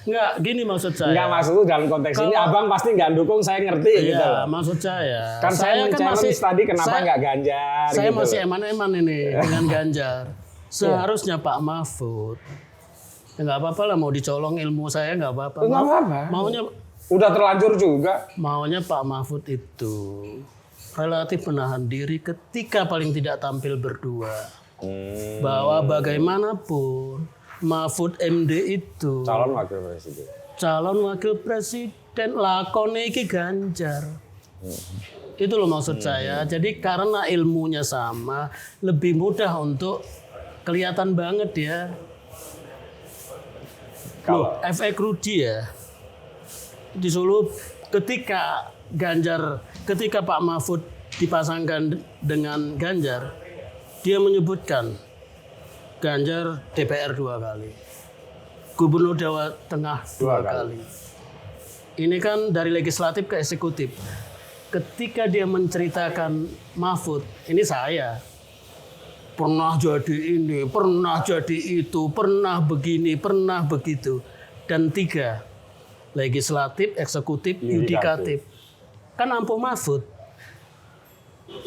Nggak, gini maksud saya. Enggak maksud dalam konteks ini abang pasti nggak dukung, saya ngerti gitu loh. Iya, maksud saya. Kan saya men-challenge tadi kenapa nggak Ganjar Saya gitu masih loh. eman-eman ini dengan Ganjar. Seharusnya Pak Mahfud. Ya nggak apa-apa lah mau dicolong ilmu saya nggak apa-apa. Nggak apa-apa. Udah terlanjur juga. Maunya Pak Mahfud itu relatif menahan diri ketika paling tidak tampil berdua. Bahwa bagaimanapun Mahfud MD itu Calon wakil presiden. calon wakil presiden lakone iki Ganjar. Itu loh maksud saya. Jadi karena ilmunya sama, lebih mudah untuk kelihatan banget ya. Loh, efek Rudi ya. Di Solo ketika Pak Mahfud dipasangkan dengan Ganjar, dia menyebutkan Ganjar DPR 2 kali, Gubernur Jawa Tengah 2 kali. Ini kan dari legislatif ke eksekutif. Ketika dia menceritakan Mahfud, ini saya pernah jadi ini, pernah jadi itu, pernah begini, pernah begitu. Dan 3, legislatif, eksekutif, yudikatif. Kan ampuh Mahfud.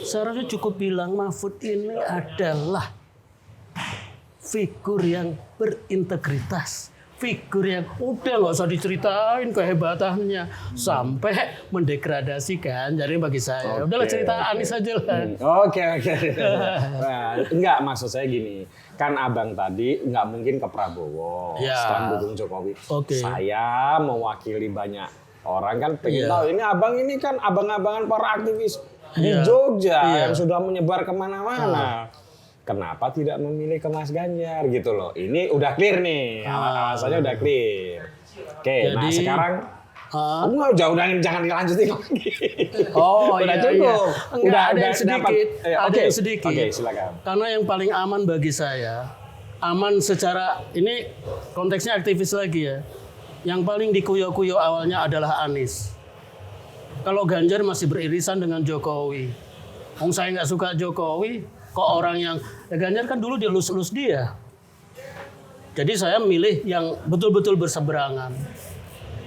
Seharusnya cukup bilang Mahfud ini adalah figur yang berintegritas. Figur yang udah nggak usah diceritain kehebatannya sampai mendegradasikan. Jadi bagi saya, udahlah cerita Anies aja lah. Oke. Nah, enggak, maksud saya gini, kan abang tadi nggak mungkin ke Prabowo, setelah dukung Jokowi. Saya mewakili banyak orang kan pengen tahu ini abang ini kan abang-abangan para aktivis di Jogja yang sudah menyebar kemana-mana. Kenapa tidak memilih ke Mas Ganjar gitu loh? Ini udah clear nih, alasannya udah clear. Oke, nah sekarang jangan dilanjutin lagi. Udah cukup. Udah ada yang sedikit. Ada yang sedikit. Oke, silakan. Karena yang paling aman bagi saya, aman secara ini konteksnya aktivis lagi ya. Yang paling dikuyo-kuyo awalnya adalah Anies. Kalau Ganjar masih beririsan dengan Jokowi. Saya nggak suka Jokowi. Kok orang yang Ganjar kan dulu dielus-elus dia. Jadi saya milih yang betul-betul berseberangan.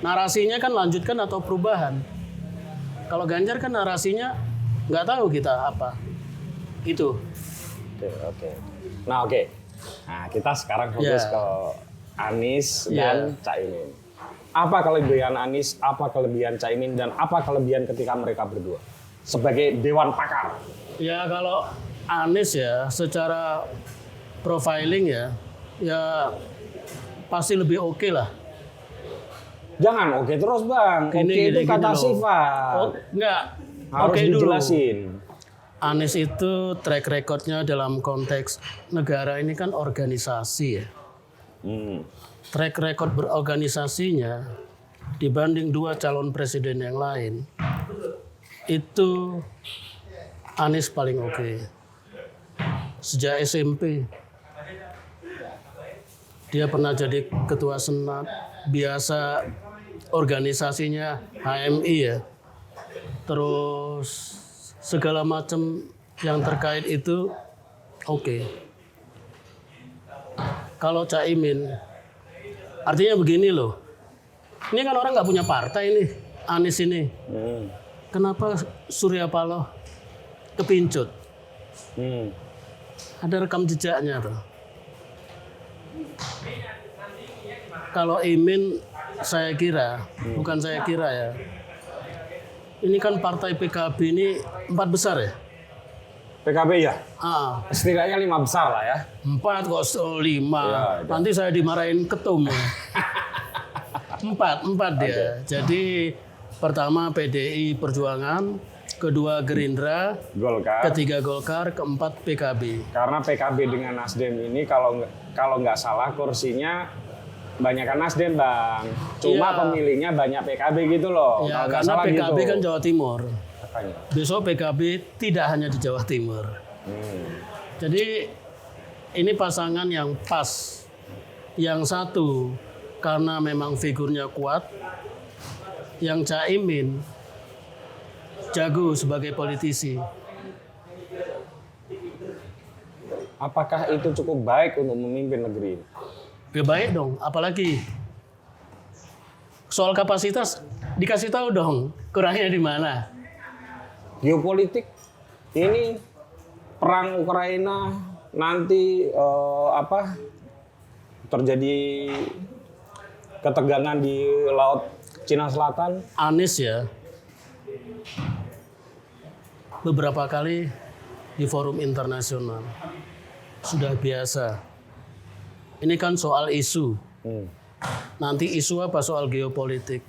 Narasinya kan lanjutkan atau perubahan. Kalau Ganjar kan narasinya nggak tahu kita apa. Itu. Oke. Nah, kita sekarang fokus ke Anies dan Caimin. Apa kelebihan Anies, apa kelebihan Caimin, dan apa kelebihan ketika mereka berdua sebagai dewan pakar? Ya kalau Anies ya secara profiling ya pasti lebih oke lah. Jangan oke terus bang, oke itu kata sifat. Enggak, harus dijelasin. Anies itu track recordnya dalam konteks negara ini kan organisasi ya. Track record berorganisasinya dibanding 2 calon presiden yang lain itu Anies paling oke. Sejak SMP dia pernah jadi ketua senat, biasa organisasinya HMI ya. Terus segala macam yang terkait itu oke. Kalau Caimin, artinya begini loh. Ini kan orang nggak punya partai nih, Anies ini. Kenapa Surya Paloh kepincut? Ada rekam jejaknya tuh. Kalau Imin saya kira, bukan saya kira ya. Ini kan partai PKB ini 4 besar ya? PKB ya? Setidaknya 5 besar lah ya. 4 kok 5. Nanti saya dimarahin ketum. 4 dia. Jadi pertama PDI Perjuangan, kedua Gerindra, ketiga Golkar, keempat PKB. Karena PKB dengan Nasdem ini kalau nggak salah kursinya banyakan Nasdem bang. Cuma pemilihnya banyak PKB gitu loh. Ya, karena PKB gitu kan Jawa Timur. Makanya. Besok PKB tidak hanya di Jawa Timur. Jadi ini pasangan yang pas. Yang satu karena memang figurnya kuat. Yang Caimin jago sebagai politisi. Apakah itu cukup baik untuk memimpin negeri? Ya baik dong, apalagi soal kapasitas dikasih tahu dong kurangnya di mana. Geopolitik ini perang Ukraina nanti terjadi ketegangan di Laut Cina Selatan. Anies ya beberapa kali di forum internasional sudah biasa. Ini kan soal isu. Nanti isu apa soal geopolitik.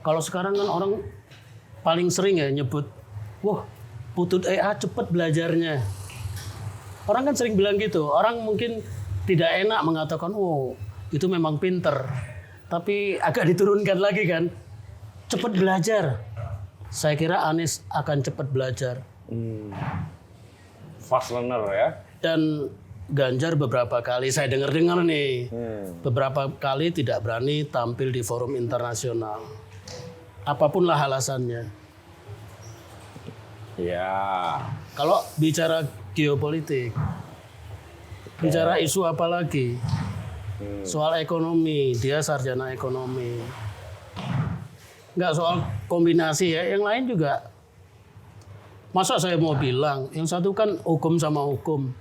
Kalau sekarang kan orang paling sering ya nyebut, wah Putut EA cepet belajarnya. Orang kan sering bilang gitu. Orang mungkin tidak enak mengatakan, oh itu memang pinter. Tapi agak diturunkan lagi kan. Cepet belajar. Saya kira Anies akan cepat belajar. Fast learner ya. Dan Ganjar beberapa kali, saya dengar nih, beberapa kali tidak berani tampil di forum internasional. Apapun lah alasannya. Ya. Kalau bicara geopolitik, bicara isu apa lagi? Soal ekonomi, dia sarjana ekonomi. Nggak soal kombinasi ya, yang lain juga. Masa saya mau bilang, yang satu kan hukum sama hukum.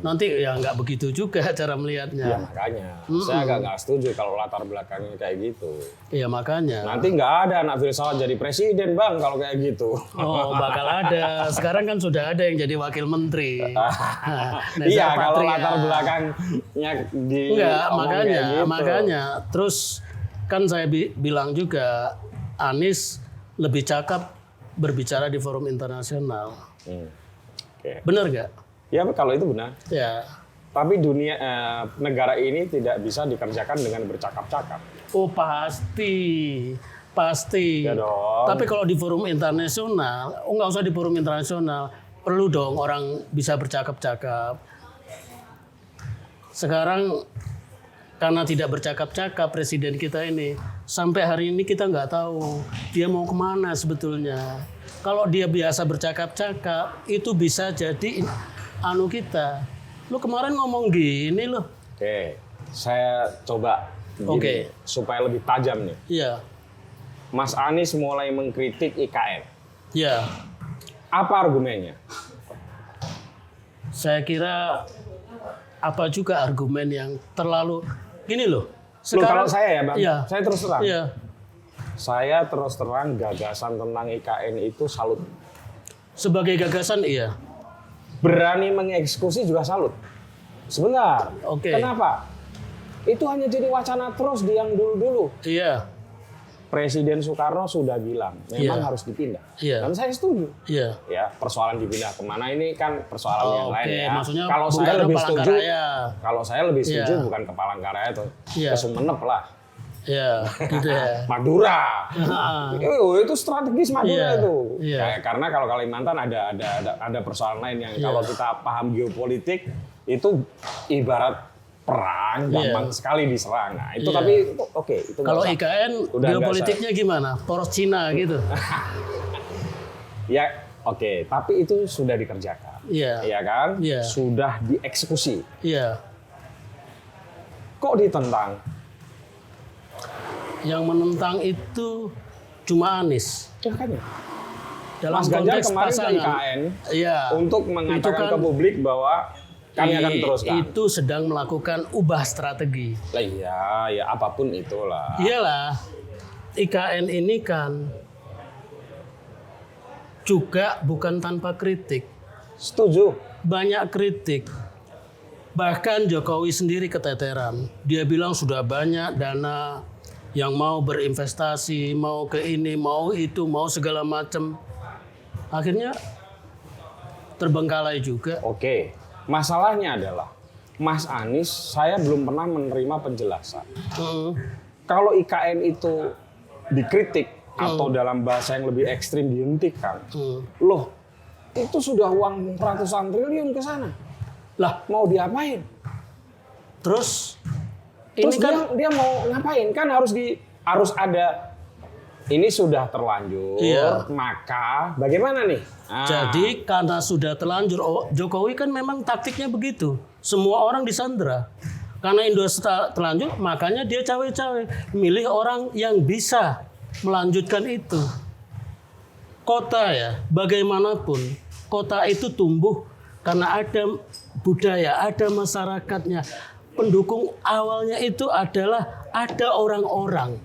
Nanti ya nggak begitu juga cara melihatnya. Ya makanya, saya agak nggak setuju kalau latar belakangnya kayak gitu. Iya makanya. Nanti nggak ada anak filsafat jadi presiden bang kalau kayak gitu. Oh bakal ada. Sekarang kan sudah ada yang jadi wakil menteri. Iya kalau latar belakangnya di. Enggak, gitu. makanya. Terus kan saya bilang juga Anies lebih cakap berbicara di forum internasional. Okay. Benar nggak? Ya kalau itu benar. Ya. Tapi dunia negara ini tidak bisa dikerjakan dengan bercakap-cakap. Oh pasti. Ya dong. Tapi kalau di forum internasional, nggak usah di forum internasional, perlu dong orang bisa bercakap-cakap. Sekarang karena tidak bercakap-cakap presiden kita ini, sampai hari ini kita nggak tahu dia mau kemana sebetulnya. Kalau dia biasa bercakap-cakap, itu bisa jadi kita. Lu kemarin ngomong gini loh. Oke, saya coba gini, supaya lebih tajam nih. Iya. Mas Anies mulai mengkritik IKN. Iya. Apa argumennya? Saya kira apa juga argumen yang terlalu gini loh. Sekarang kalau saya ya bang, iya. saya terus terang. Iya. Saya terus terang gagasan tentang IKN itu salut. Sebagai gagasan iya. Berani mengeksekusi juga salut. Sebentar. Oke. Kenapa? Itu hanya jadi wacana terus di yang dulu-dulu. Iya. Presiden Soekarno sudah bilang memang harus dipindah. Iya. Dan saya setuju. Iya. Ya, persoalan dipindah kemana ini kan persoalan yang lain ya. Maksudnya kalau saya lebih setuju, kalau saya lebih setuju bukan ke Palangkaraya itu, ke Sumenep lah. Iya, gitu ya. Madura. Itu strategis Madura itu. Iya. Karena kalau Kalimantan ada persoalan lain yang kalau kita paham geopolitik itu ibarat perang gampang sekali diserang. Nah, itu tapi oke, itu kalau IKN geopolitiknya gimana? Poros Cina gitu. Ya, oke, tapi itu sudah dikerjakan. Iya. Iya kan? Iya. Sudah dieksekusi. Iya. Kok ditentang? Yang menentang itu cuma Anies. Ya kan? Dalam Mas Ganjar konteks kemarin pasangan, ke IKN iya, untuk mengatakan ke publik bahwa kami akan teruskan. Itu sedang melakukan ubah strategi. Lah iya, ya apapun itulah. Iyalah, IKN ini kan juga bukan tanpa kritik. Setuju. Banyak kritik. Bahkan Jokowi sendiri keteteran. Dia bilang sudah banyak dana yang mau berinvestasi, mau ke ini, mau itu, mau segala macam. Akhirnya terbengkalai juga. Oke, masalahnya adalah Mas Anies, saya belum pernah menerima penjelasan. Kalau IKN itu dikritik atau dalam bahasa yang lebih ekstrim dihentikan, loh itu sudah uang ratusan triliun ke sana. Lah mau diapain? Terus ini kan dia mau ngapain? Kan harus ada. Ini sudah terlanjur, maka bagaimana nih? Jadi karena sudah terlanjur, Jokowi kan memang taktiknya begitu. Semua orang disandera. Karena Indonesia terlanjur, makanya dia cawe-cawe. Milih orang yang bisa melanjutkan itu. Kota ya, bagaimanapun, kota itu tumbuh karena ada budaya, ada masyarakatnya. Pendukung awalnya itu adalah ada orang-orang.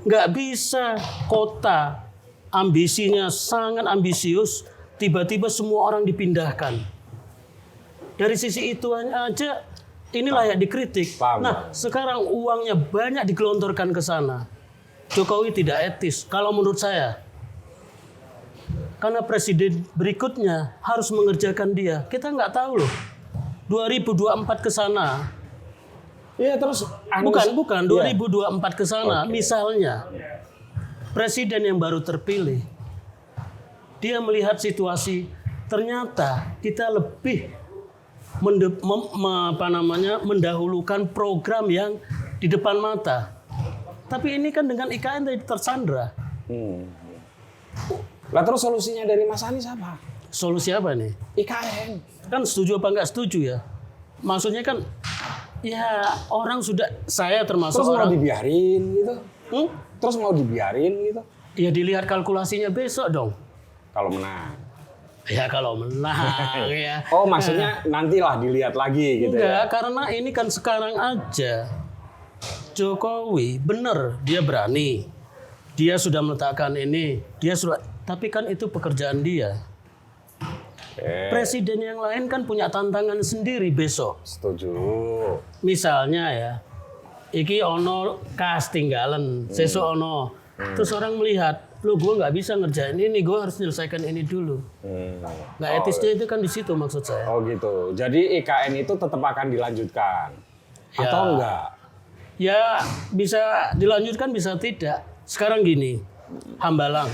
Nggak bisa kota ambisinya sangat ambisius, tiba-tiba semua orang dipindahkan. Dari sisi itu aja ini layak dikritik. Nah, sekarang uangnya banyak digelontorkan ke sana. Jokowi tidak etis kalau menurut saya. Karena presiden berikutnya harus mengerjakan dia. Kita nggak tahu loh. 2024 ke sana. Iya terus bukan 2024 ke sana misalnya presiden yang baru terpilih, dia melihat situasi, ternyata kita lebih mendahulukan program yang di depan mata. Tapi ini kan dengan IKN tadi tersandra. Lah terus solusinya dari Mas Anies apa? Solusi apa nih? IKN. Kan setuju apa nggak setuju ya? Maksudnya kan, ya orang sudah, saya termasuk Terus orang. mau dibiarin gitu? Terus mau dibiarin gitu? Ya dilihat kalkulasinya besok dong. Kalau menang. Ya kalau menang ya. Oh maksudnya nantilah dilihat lagi gitu Enggak, ya? karena ini kan sekarang aja. Jokowi benar, dia berani. Dia sudah meletakkan ini, dia sudah, tapi kan itu pekerjaan dia. Presiden yang lain kan punya tantangan sendiri besok. Setuju. Misalnya ya, iki ono kas tinggalan, sesuk ono. Terus orang melihat, lo gue nggak bisa ngerjain ini, gue harus menyelesaikan ini dulu. Nggak etisnya itu kan di situ maksud saya. Oh gitu. Jadi IKN itu tetap akan dilanjutkan Ya. atau enggak? Ya bisa dilanjutkan, bisa tidak. Sekarang gini, Hambalang.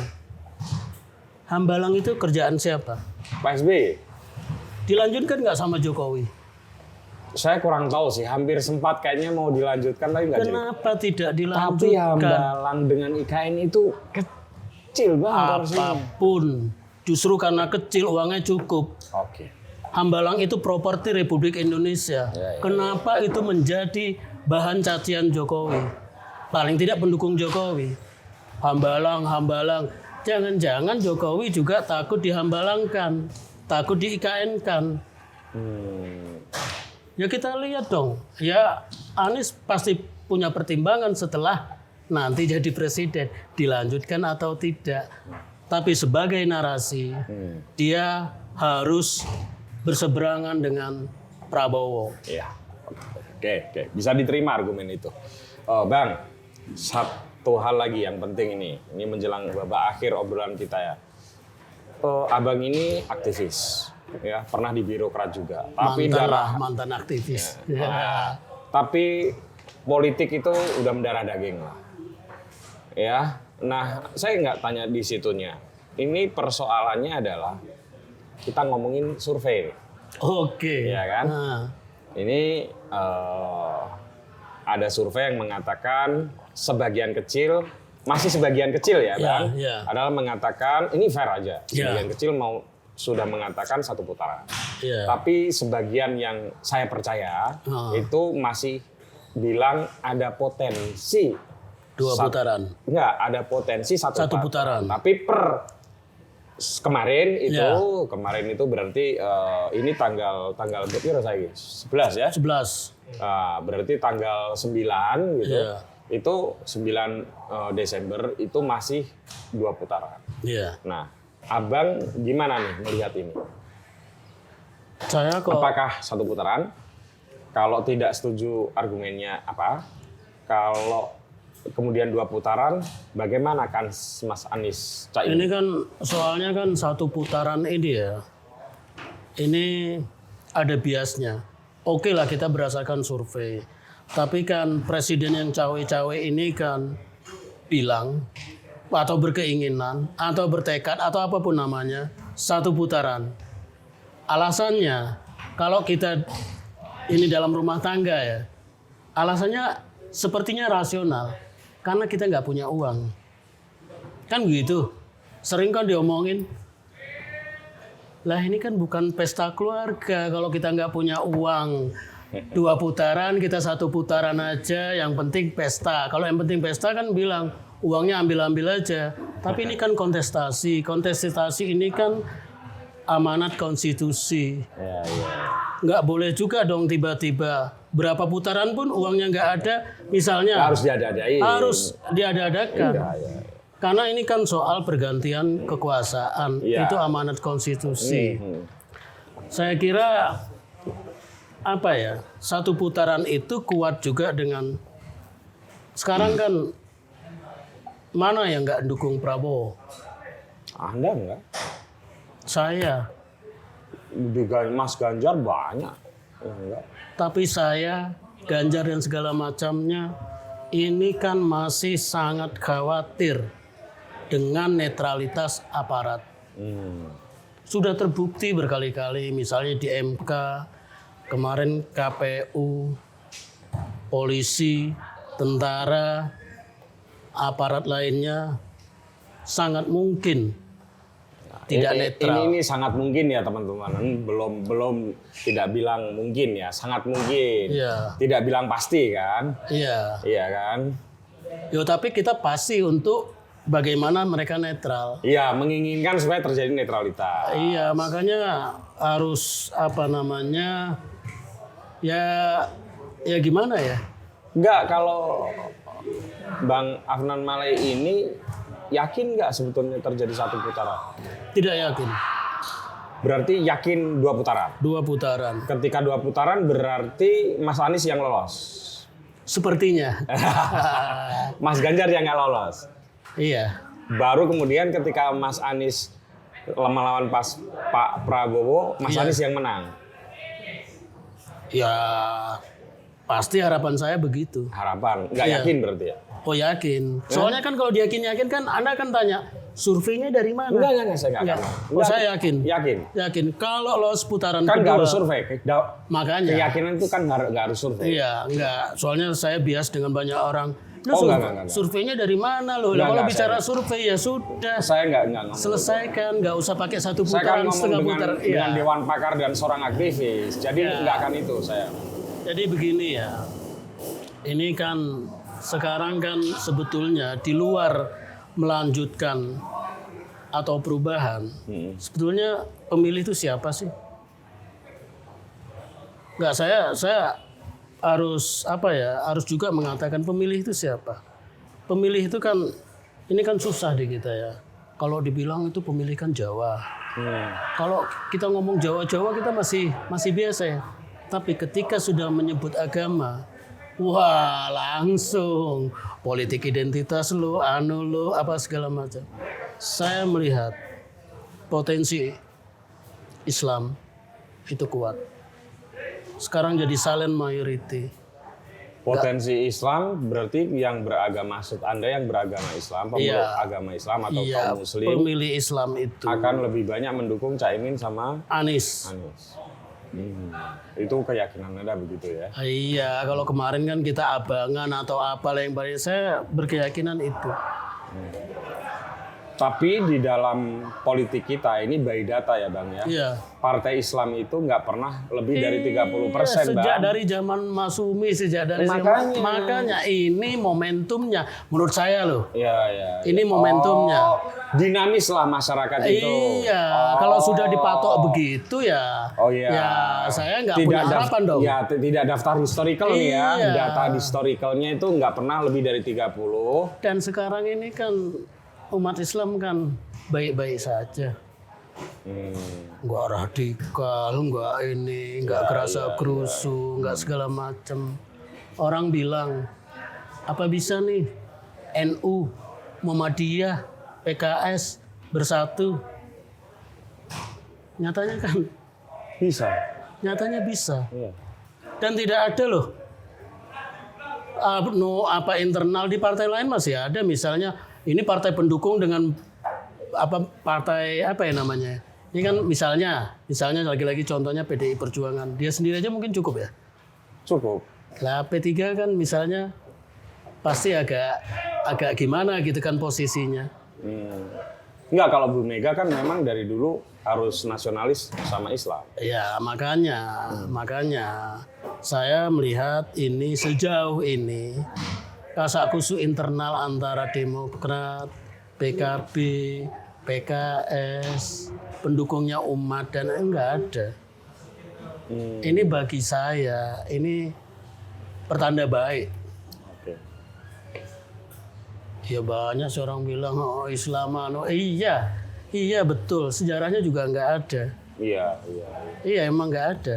Hambalang itu kerjaan siapa? Pak SBY? Dilanjutkan nggak sama Jokowi? Saya kurang tahu sih. Hampir sempat kayaknya mau dilanjutkan tapi enggak jadi. Kenapa tidak Tapi dilanjutkan? Hambalang dengan IKN itu kecil banget porsinya. Apapun, justru karena kecil uangnya cukup. Oke. Hambalang itu properti Republik Indonesia. Kenapa itu menjadi bahan cacian Jokowi? Paling tidak pendukung Jokowi. Hambalang. Jangan-jangan Jokowi juga takut dihambalangkan, takut di IKN-kan. Ya kita lihat dong. Ya Anies pasti punya pertimbangan setelah nanti jadi presiden, dilanjutkan atau tidak. Tapi sebagai narasi, dia harus berseberangan dengan Prabowo. Iya. Oke. Bisa diterima argumen itu. Bang, satu hal lagi yang penting ini. Ini menjelang babak akhir obrolan kita ya. Abang ini aktivis, ya pernah di birokrat juga. Tapi mantan aktivis. Ya. Tapi politik itu udah mendarah daging lah. Ya. Nah, saya nggak tanya di situnya. Ini persoalannya adalah kita ngomongin survei. Oke. Iya kan? Nah. Ini ada survei yang mengatakan sebagian kecil, masih sebagian kecil ya Bang, adalah mengatakan, ini fair aja, sebagian kecil sudah mengatakan satu putaran. Tapi sebagian yang saya percaya itu masih bilang ada potensi dua putaran. Enggak, ada potensi satu putaran. Tapi kemarin itu berarti ini tanggal berapa saya 11 ya? 11. Berarti tanggal 9 gitu. Itu 9 Desember itu masih 2 putaran. Nah, Abang gimana nih melihat ini? Apakah 1 putaran? Kalau tidak setuju argumennya apa? Kalau kemudian 2 putaran, bagaimana kan Mas Anies Caimin? Ini kan soalnya kan 1 putaran ini ya. Ini ada biasnya. Oke lah kita berdasarkan survei. Tapi kan presiden yang cawe-cawe ini kan bilang atau berkeinginan atau bertekad atau apapun namanya 1 putaran. Alasannya kalau kita ini dalam rumah tangga ya. Alasannya sepertinya rasional. Karena kita nggak punya uang. Kan begitu. Sering kan diomongin, lah ini kan bukan pesta keluarga kalau kita nggak punya uang. 2 putaran, kita 1 putaran aja, yang penting pesta. Kalau yang penting pesta kan bilang, uangnya ambil-ambil aja. Tapi ini kan kontestasi. Kontestasi ini kan amanat konstitusi. Nggak boleh juga dong tiba-tiba berapa putaran pun uangnya nggak ada, misalnya harus diada-adain. Harus diada-adakan. Karena ini kan soal pergantian kekuasaan, itu amanat konstitusi. Saya kira apa ya, 1 putaran itu kuat juga dengan sekarang kan mana yang nggak dukung Prabowo? Anda enggak? Saya. Mas Ganjar banyak. Enggak. Tapi saya, Ganjar dan segala macamnya, ini kan masih sangat khawatir dengan netralitas aparat. Sudah terbukti berkali-kali, misalnya di MK, kemarin KPU, polisi, tentara, aparat lainnya sangat mungkin tidak netral. Ini sangat mungkin ya teman-teman. Belum tidak bilang mungkin ya, sangat mungkin. Iya. Tidak bilang pasti kan? Iya. Iya kan? Yo, tapi kita pasti untuk bagaimana mereka netral. Iya, menginginkan supaya terjadi netralitas. Iya, makanya harus ya gimana ya? Enggak, kalau Bang Afnan Maleh ini yakin nggak sebetulnya terjadi satu putaran? Tidak yakin. Berarti yakin 2 putaran? 2 putaran. Ketika 2 putaran berarti Mas Anies yang lolos? Sepertinya. Mas Ganjar yang nggak lolos? Iya. Baru kemudian ketika Mas Anies melawan Pak Prabowo, Mas Anies yang menang? Ya, pasti harapan saya begitu. Harapan? Nggak yakin berarti ya? Oh yakin. Soalnya kan kalau yakin kan Anda kan tanya, surveinya dari mana? Enggak, saya nggak. Oh, saya yakin. Yakin? Yakin. Kalau lolos putaran kan kedua. nggak harus survei. Makanya. Keyakinan itu kan nggak harus survei. Iya, enggak. Soalnya saya bias dengan banyak orang. Enggak. Surveinya dari mana loh? Kalau bicara survei ya sudah. Saya nggak ngomong. Selesaikan, nggak usah pakai 1 putaran, saya kan setengah ngomong putaran. dengan Dewan Pakar dan seorang aktivis. Jadi nggak akan itu saya. Jadi begini ya. Ini kan sekarang kan sebetulnya di luar melanjutkan atau perubahan, sebetulnya pemilih itu siapa sih? Enggak, saya harus harus juga mengatakan pemilih itu siapa. Pemilih itu kan, ini kan susah di kita ya. Kalau dibilang itu pemilih kan Jawa. Kalau kita ngomong Jawa kita masih biasa ya. Tapi ketika sudah menyebut agama, wah langsung politik identitas lo, apa segala macam. Saya melihat potensi Islam itu kuat. Sekarang jadi silent majority. Potensi Islam berarti yang beragama, maksud Anda yang beragama Islam, pemeluk agama Islam atau kaum Muslim, pemilih Islam itu akan lebih banyak mendukung Caimin sama Anies. Itu keyakinan Anda begitu ya? Iya, kalau kemarin kan kita abangan atau apalah yang banyak, saya berkeyakinan itu. Tapi di dalam politik kita ini by data ya Bang ya. Iya. Partai Islam itu nggak pernah lebih dari 30% sejak Bang. dari zaman Masumi, makanya ini momentumnya menurut saya loh. Iya. Ini momentumnya. Dinamis lah masyarakat itu. Iya, kalau sudah dipatok begitu ya. Ya saya nggak punya harapan dong. Ya, tidak daftar historical nih ya. Data historicalnya itu nggak pernah lebih dari 30. Dan sekarang ini kan umat Islam kan baik-baik saja. Nggak radikal, nggak kerasa kerusuh, nggak segala macam. Orang bilang, apa bisa nih NU, Muhammadiyah, PKS bersatu? Nyatanya kan bisa. Nyatanya bisa. Iya. Dan tidak ada loh. Internal di partai lain masih ada, misalnya ini partai pendukung dengan partai apa ya namanya? Ini kan misalnya lagi-lagi contohnya PDI Perjuangan. Dia sendiri aja mungkin cukup ya? Cukup. Lah P3 kan misalnya pasti agak gimana gitu kan posisinya. Enggak, kalau Bu Mega kan memang dari dulu harus nasionalis sama Islam. Ya, makanya saya melihat ini sejauh ini kasak-kusuk internal antara Demokrat, PKB, PKS, pendukungnya umat dan enggak ada. Ini bagi saya ini pertanda baik. Oke. Ya banyak seorang bilang Islam iya betul, sejarahnya juga enggak ada. Iya emang enggak ada.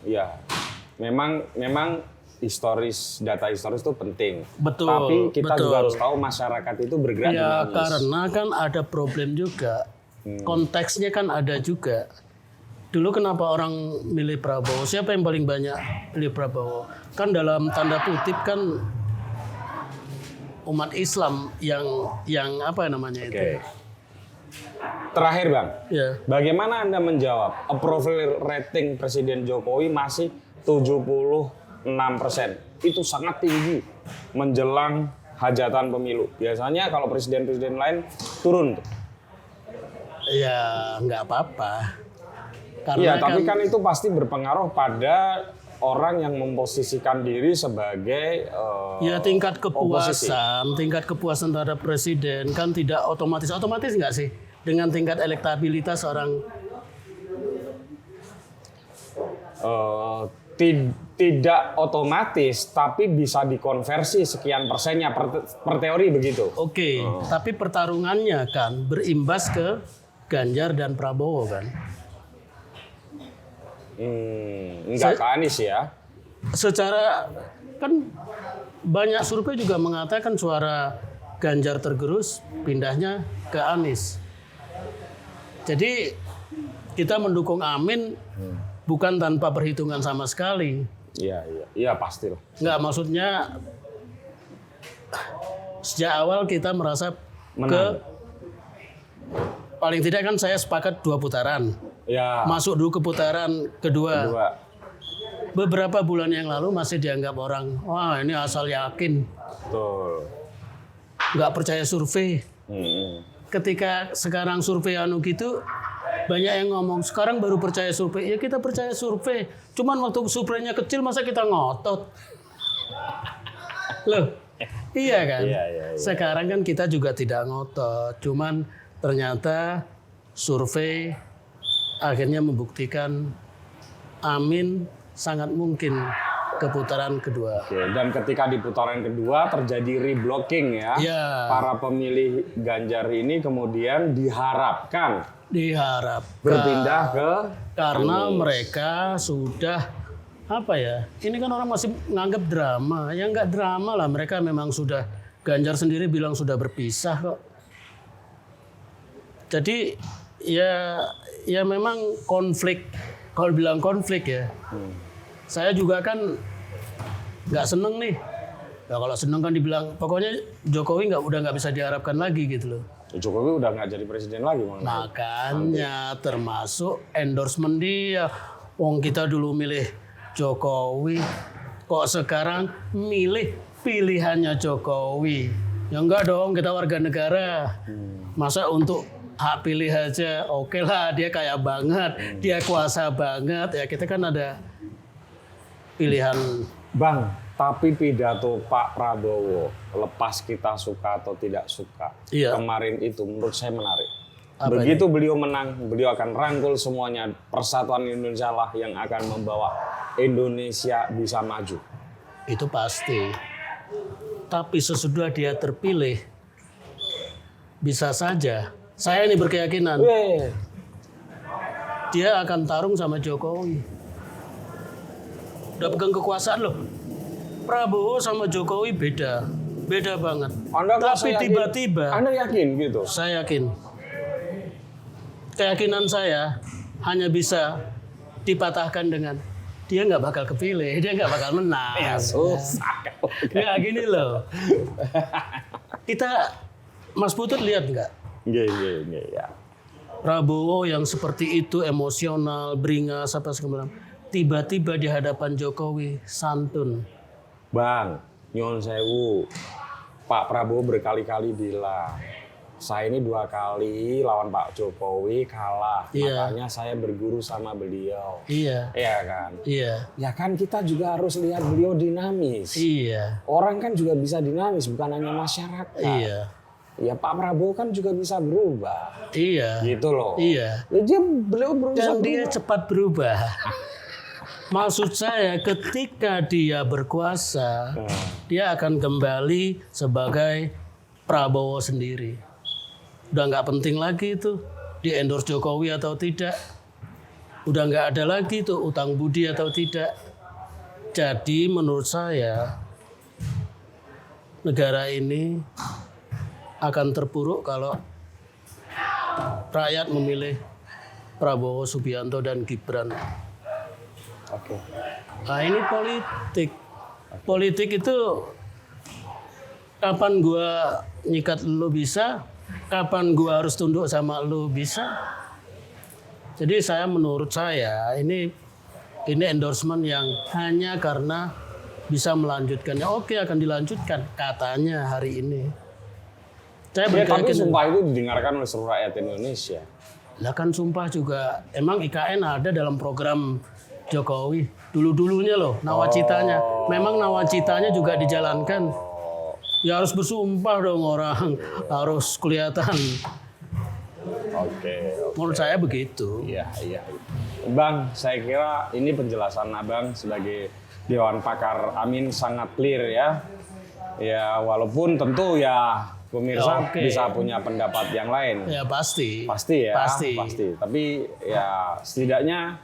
Iya. Memang data historis itu penting. Betul. Tapi kita juga harus tahu masyarakat itu bergerak dinamis. Karena kan ada problem juga. Konteksnya kan ada juga. Dulu kenapa orang milih Prabowo? Siapa yang paling banyak milih Prabowo? Kan dalam tanda kutip kan umat Islam yang apa namanya itu. Oke. Terakhir Bang, Ya. bagaimana Anda menjawab approval rating Presiden Jokowi masih 76%? Itu sangat tinggi menjelang hajatan pemilu. Biasanya kalau presiden-presiden lain turun tuh. Ya nggak apa-apa. Iya, tapi kan itu pasti berpengaruh pada orang yang memposisikan diri sebagai ya tingkat oposisi. kepuasan terhadap presiden kan tidak otomatis nggak sih dengan tingkat elektabilitas orang. Tidak otomatis, tapi bisa dikonversi sekian persennya per teori begitu. Oke, tapi pertarungannya kan berimbas ke Ganjar dan Prabowo kan. Enggak ke Anies ya. Secara kan banyak survei juga mengatakan suara Ganjar tergerus pindahnya ke Anies. Jadi kita mendukung Amin bukan tanpa perhitungan sama sekali. Iya pasti lah. Nggak, maksudnya sejak awal kita merasa Menang. paling tidak kan saya sepakat 2 putaran. Ya. Masuk dulu ke putaran kedua. Kedua. Beberapa bulan yang lalu masih dianggap orang, wah ini asal yakin, Betul. nggak percaya survei. Ketika sekarang survei gitu, banyak yang ngomong sekarang baru percaya survei. Ya kita percaya survei, cuman waktu surveinya kecil masa kita ngotot. Loh, iya kan? Iya. Sekarang kan kita juga tidak ngotot, cuman ternyata survei akhirnya membuktikan Amin sangat mungkin ke putaran kedua. Oke, dan ketika di putaran kedua terjadi reblocking ya, Ya. para pemilih Ganjar ini kemudian diharapkan berpindah ke Karena mereka sudah apa ya? Ini kan orang masih nganggap drama. Ya nggak drama lah. Mereka memang sudah, Ganjar sendiri bilang sudah berpisah kok. Jadi ya memang konflik. Kalau bilang konflik ya. Saya juga kan nggak seneng nih. Ya kalau seneng kan dibilang pokoknya Jokowi udah nggak bisa diharapkan lagi gitu loh. Jokowi udah nggak jadi presiden lagi. Makanya termasuk endorsement dia. Wong kita dulu milih Jokowi, kok sekarang milih pilihannya Jokowi. Ya enggak dong, kita warga negara. Masa untuk hak pilih aja, oke lah dia kaya banget, dia kuasa banget. Ya kita kan ada pilihan. Bang, tapi pidato Pak Prabowo, lepas kita suka atau tidak suka, Iya. kemarin itu menurut saya menarik. Apa Begitu beliau menang, beliau akan rangkul semuanya. Persatuan Indonesia lah yang akan membawa Indonesia bisa maju. Itu pasti. Tapi sesudah dia terpilih, bisa saja. Saya ini berkeyakinan dia akan tarung sama Jokowi. Udah pegang kekuasaan loh. Prabowo sama Jokowi beda banget. Tapi tiba-tiba, Anda yakin gitu? saya yakin. Keyakinan saya hanya bisa dipatahkan dengan dia nggak bakal kepilih, dia nggak bakal menang. Ya susah. Nggak gini loh. Kita, Mas Putut lihat nggak? Iya. Prabowo yang seperti itu emosional, beringas, apa segala macam. Tiba-tiba di hadapan Jokowi santun. Bang, nyuwun sewu. Pak Prabowo berkali-kali bilang, saya ini 2 kali lawan Pak Jokowi kalah. Iya. Makanya saya berguru sama beliau. Iya, Iya kan? iya, Ya kan kita juga harus lihat beliau dinamis. iya, Orang kan juga bisa dinamis, bukan hanya masyarakat. iya, Ya Pak Prabowo kan juga bisa berubah. iya, Gitu loh. iya. Ya beliau berusaha Dan dia cepat berubah. Maksud saya ketika dia berkuasa, dia akan kembali sebagai Prabowo sendiri. Udah nggak penting lagi itu di endorse Jokowi atau tidak. Udah nggak ada lagi tuh utang budi atau tidak. Jadi menurut saya negara ini akan terpuruk kalau rakyat memilih Prabowo Subianto dan Gibran. Oke. Nah ini politik. Politik itu kapan gua nyikat lu bisa, kapan gua harus tunduk sama lu bisa. Jadi menurut saya ini endorsement yang hanya karena bisa melanjutkannya. Oke, akan dilanjutkan katanya hari ini. Saya Ya, tapi berkeyakinan. sumpah itu didengarkan oleh seluruh rakyat Indonesia. Lah kan sumpah juga emang IKN ada dalam program Jokowi dulu-dulunya loh, nawacitanya. Memang nawacitanya juga dijalankan. Ya harus bersumpah dong orang, harus kelihatan. Oke. Menurut saya begitu. Iya. Bang, saya kira ini penjelasan Abang sebagai Dewan Pakar Amin sangat clear ya. Ya, walaupun tentu ya pemirsa Oke. bisa punya pendapat yang lain. Ya pasti. Pasti ya, Pasti. Tapi ya setidaknya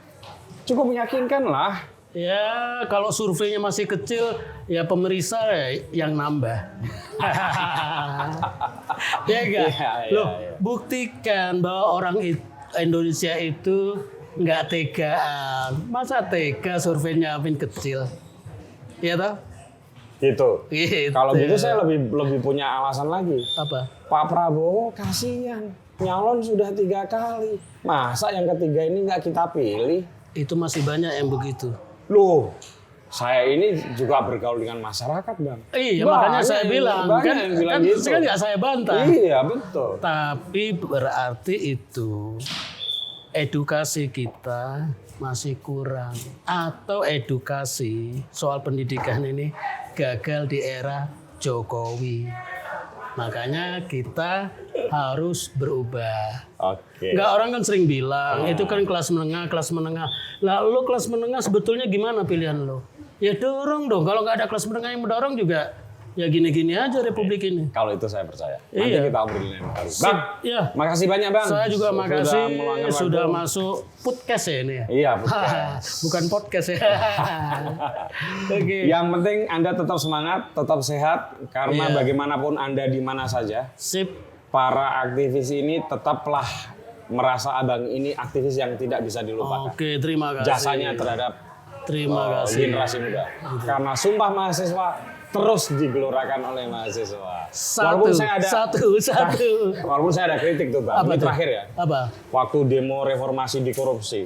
cukup meyakinkan lah. Ya kalau surveinya masih kecil, ya pemeriksa yang nambah. Ya enggak? Iya. Loh, buktikan bahwa orang Indonesia itu nggak tegaan. Masa tega surveinya Amin kecil? Iya toh? Gitu. Gitu. Kalau gitu saya lebih punya alasan lagi. Apa? Pak Prabowo kasihan, nyalon sudah 3 kali. Masa yang ketiga ini nggak kita pilih? Itu masih banyak yang begitu. Loh, saya ini juga bergaul dengan masyarakat, Bang. Iya, Banyak makanya saya bilang banyak kan, yang bilang kan gitu. kan nggak saya bantah. Iya, betul. Tapi berarti itu edukasi kita masih kurang atau edukasi soal pendidikan ini gagal di era Jokowi. Makanya kita harus berubah. Oke. Enggak, orang kan sering bilang itu kan kelas menengah, kelas menengah. Lah lu kelas menengah sebetulnya gimana pilihan lo? Ya dorong dong. Kalau nggak ada kelas menengah yang mendorong juga ya gini-gini aja republik ini. Kalau itu saya percaya. Nanti Iya. kita obrolin lain kali. Bang, Ya. makasih banyak, Bang. Saya juga makasih meluangkan sudah waktu. masuk podcast ya ini. Ya? Iya, podcast. Bukan podcast ya. Oke. Yang penting Anda tetap semangat, tetap sehat, karena Iya. bagaimanapun Anda di mana saja, Sip. para aktivis ini tetaplah merasa Abang ini aktivis yang tidak bisa dilupakan. Oke, terima kasih. Jasanya terhadap Terima kasih. generasi muda. Karena sumpah mahasiswa terus digelorakan oleh mahasiswa. Walaupun saya ada walaupun saya ada kritik tuh, Bang. Apa Ini tuh? terakhir ya. Apa? Waktu demo reformasi di korupsi.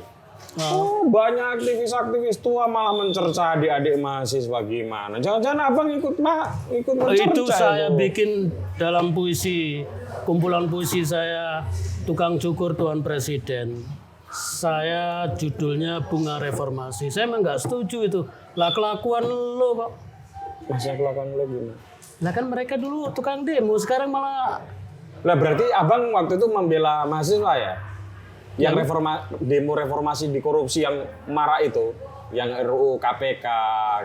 Oh, banyak aktivis-aktivis tua malah mencerca adik-adik mahasiswa gimana. Jangan-jangan Abang ikut mencerca. Itu saya itu. bikin dalam puisi, kumpulan puisi saya Tukang Cukur Tuan Presiden. Saya judulnya Bunga Reformasi. Saya memang nggak setuju itu. Lah kelakuan lo kok. Masa kelakuan lo gimana? Lah kan mereka dulu tukang demo, sekarang malah Lah berarti Abang waktu itu membela mahasiswa ya? Yang demo reformasi di korupsi yang marah itu, yang RUU KPK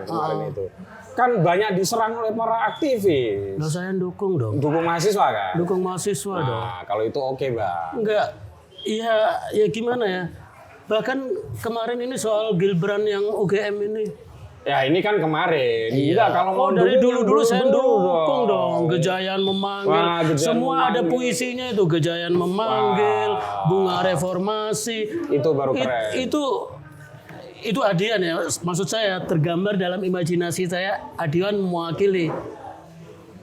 kemarin itu. Kan banyak diserang oleh para aktivis. nah saya dukung dong. Dukung mahasiswa kan? Dukung mahasiswa dong. Nah, kalau itu oke, Bang. Enggak, ya gimana ya. Bahkan kemarin ini soal Gibran yang UGM ini. Ya ini kan kemarin. Enggak, kalau mau dari dukung, dulu yang saya dulu-dulu dukung dong. Gejayaan memanggil. Wah, Gejayaan Semua ada memanggil. puisinya itu. Gejayaan memanggil, bunga reformasi. Itu baru keren. Itu Adian ya. Maksud saya tergambar dalam imajinasi saya Adian mewakili.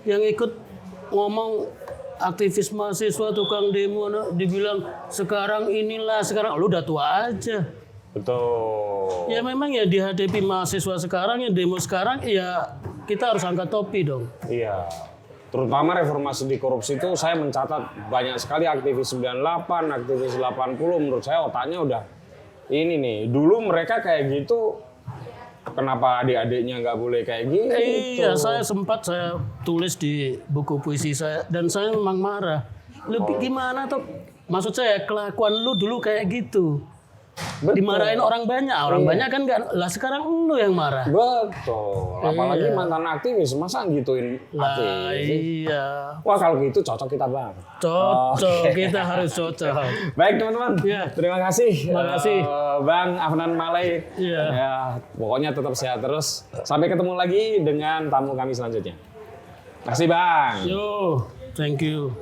Yang ikut ngomong aktivis mahasiswa tukang demo dibilang sekarang inilah sekarang lu udah tua aja. Betul. Ya memang ya dihadapi mahasiswa sekarang, ya demo sekarang, ya kita harus angkat topi dong. Iya. Terutama reformasi di korupsi itu saya mencatat banyak sekali aktivis 98, aktivis 80, menurut saya otaknya udah ini nih. Dulu mereka kayak gitu, kenapa adik-adiknya nggak boleh kayak gitu? Iya, saya tulis di buku puisi saya, dan saya memang marah. Lebih gimana tuh? Maksud saya kelakuan lu dulu kayak gitu. Betul. Dimarahin orang banyak kan nggak, lah sekarang lu yang marah. Betul. Apalagi mantan aktivis, masa gituin Lah aktivis? iya, Wah kalau gitu cocok kita, Bang. cocok, kita harus cocok. Baik teman-teman, Ya. terima kasih. Terima kasih. Bang Afnan Malai. Iya. Ya, pokoknya tetap sehat terus. Sampai ketemu lagi dengan tamu kami selanjutnya. Terima kasih, Bang. Yo, thank you.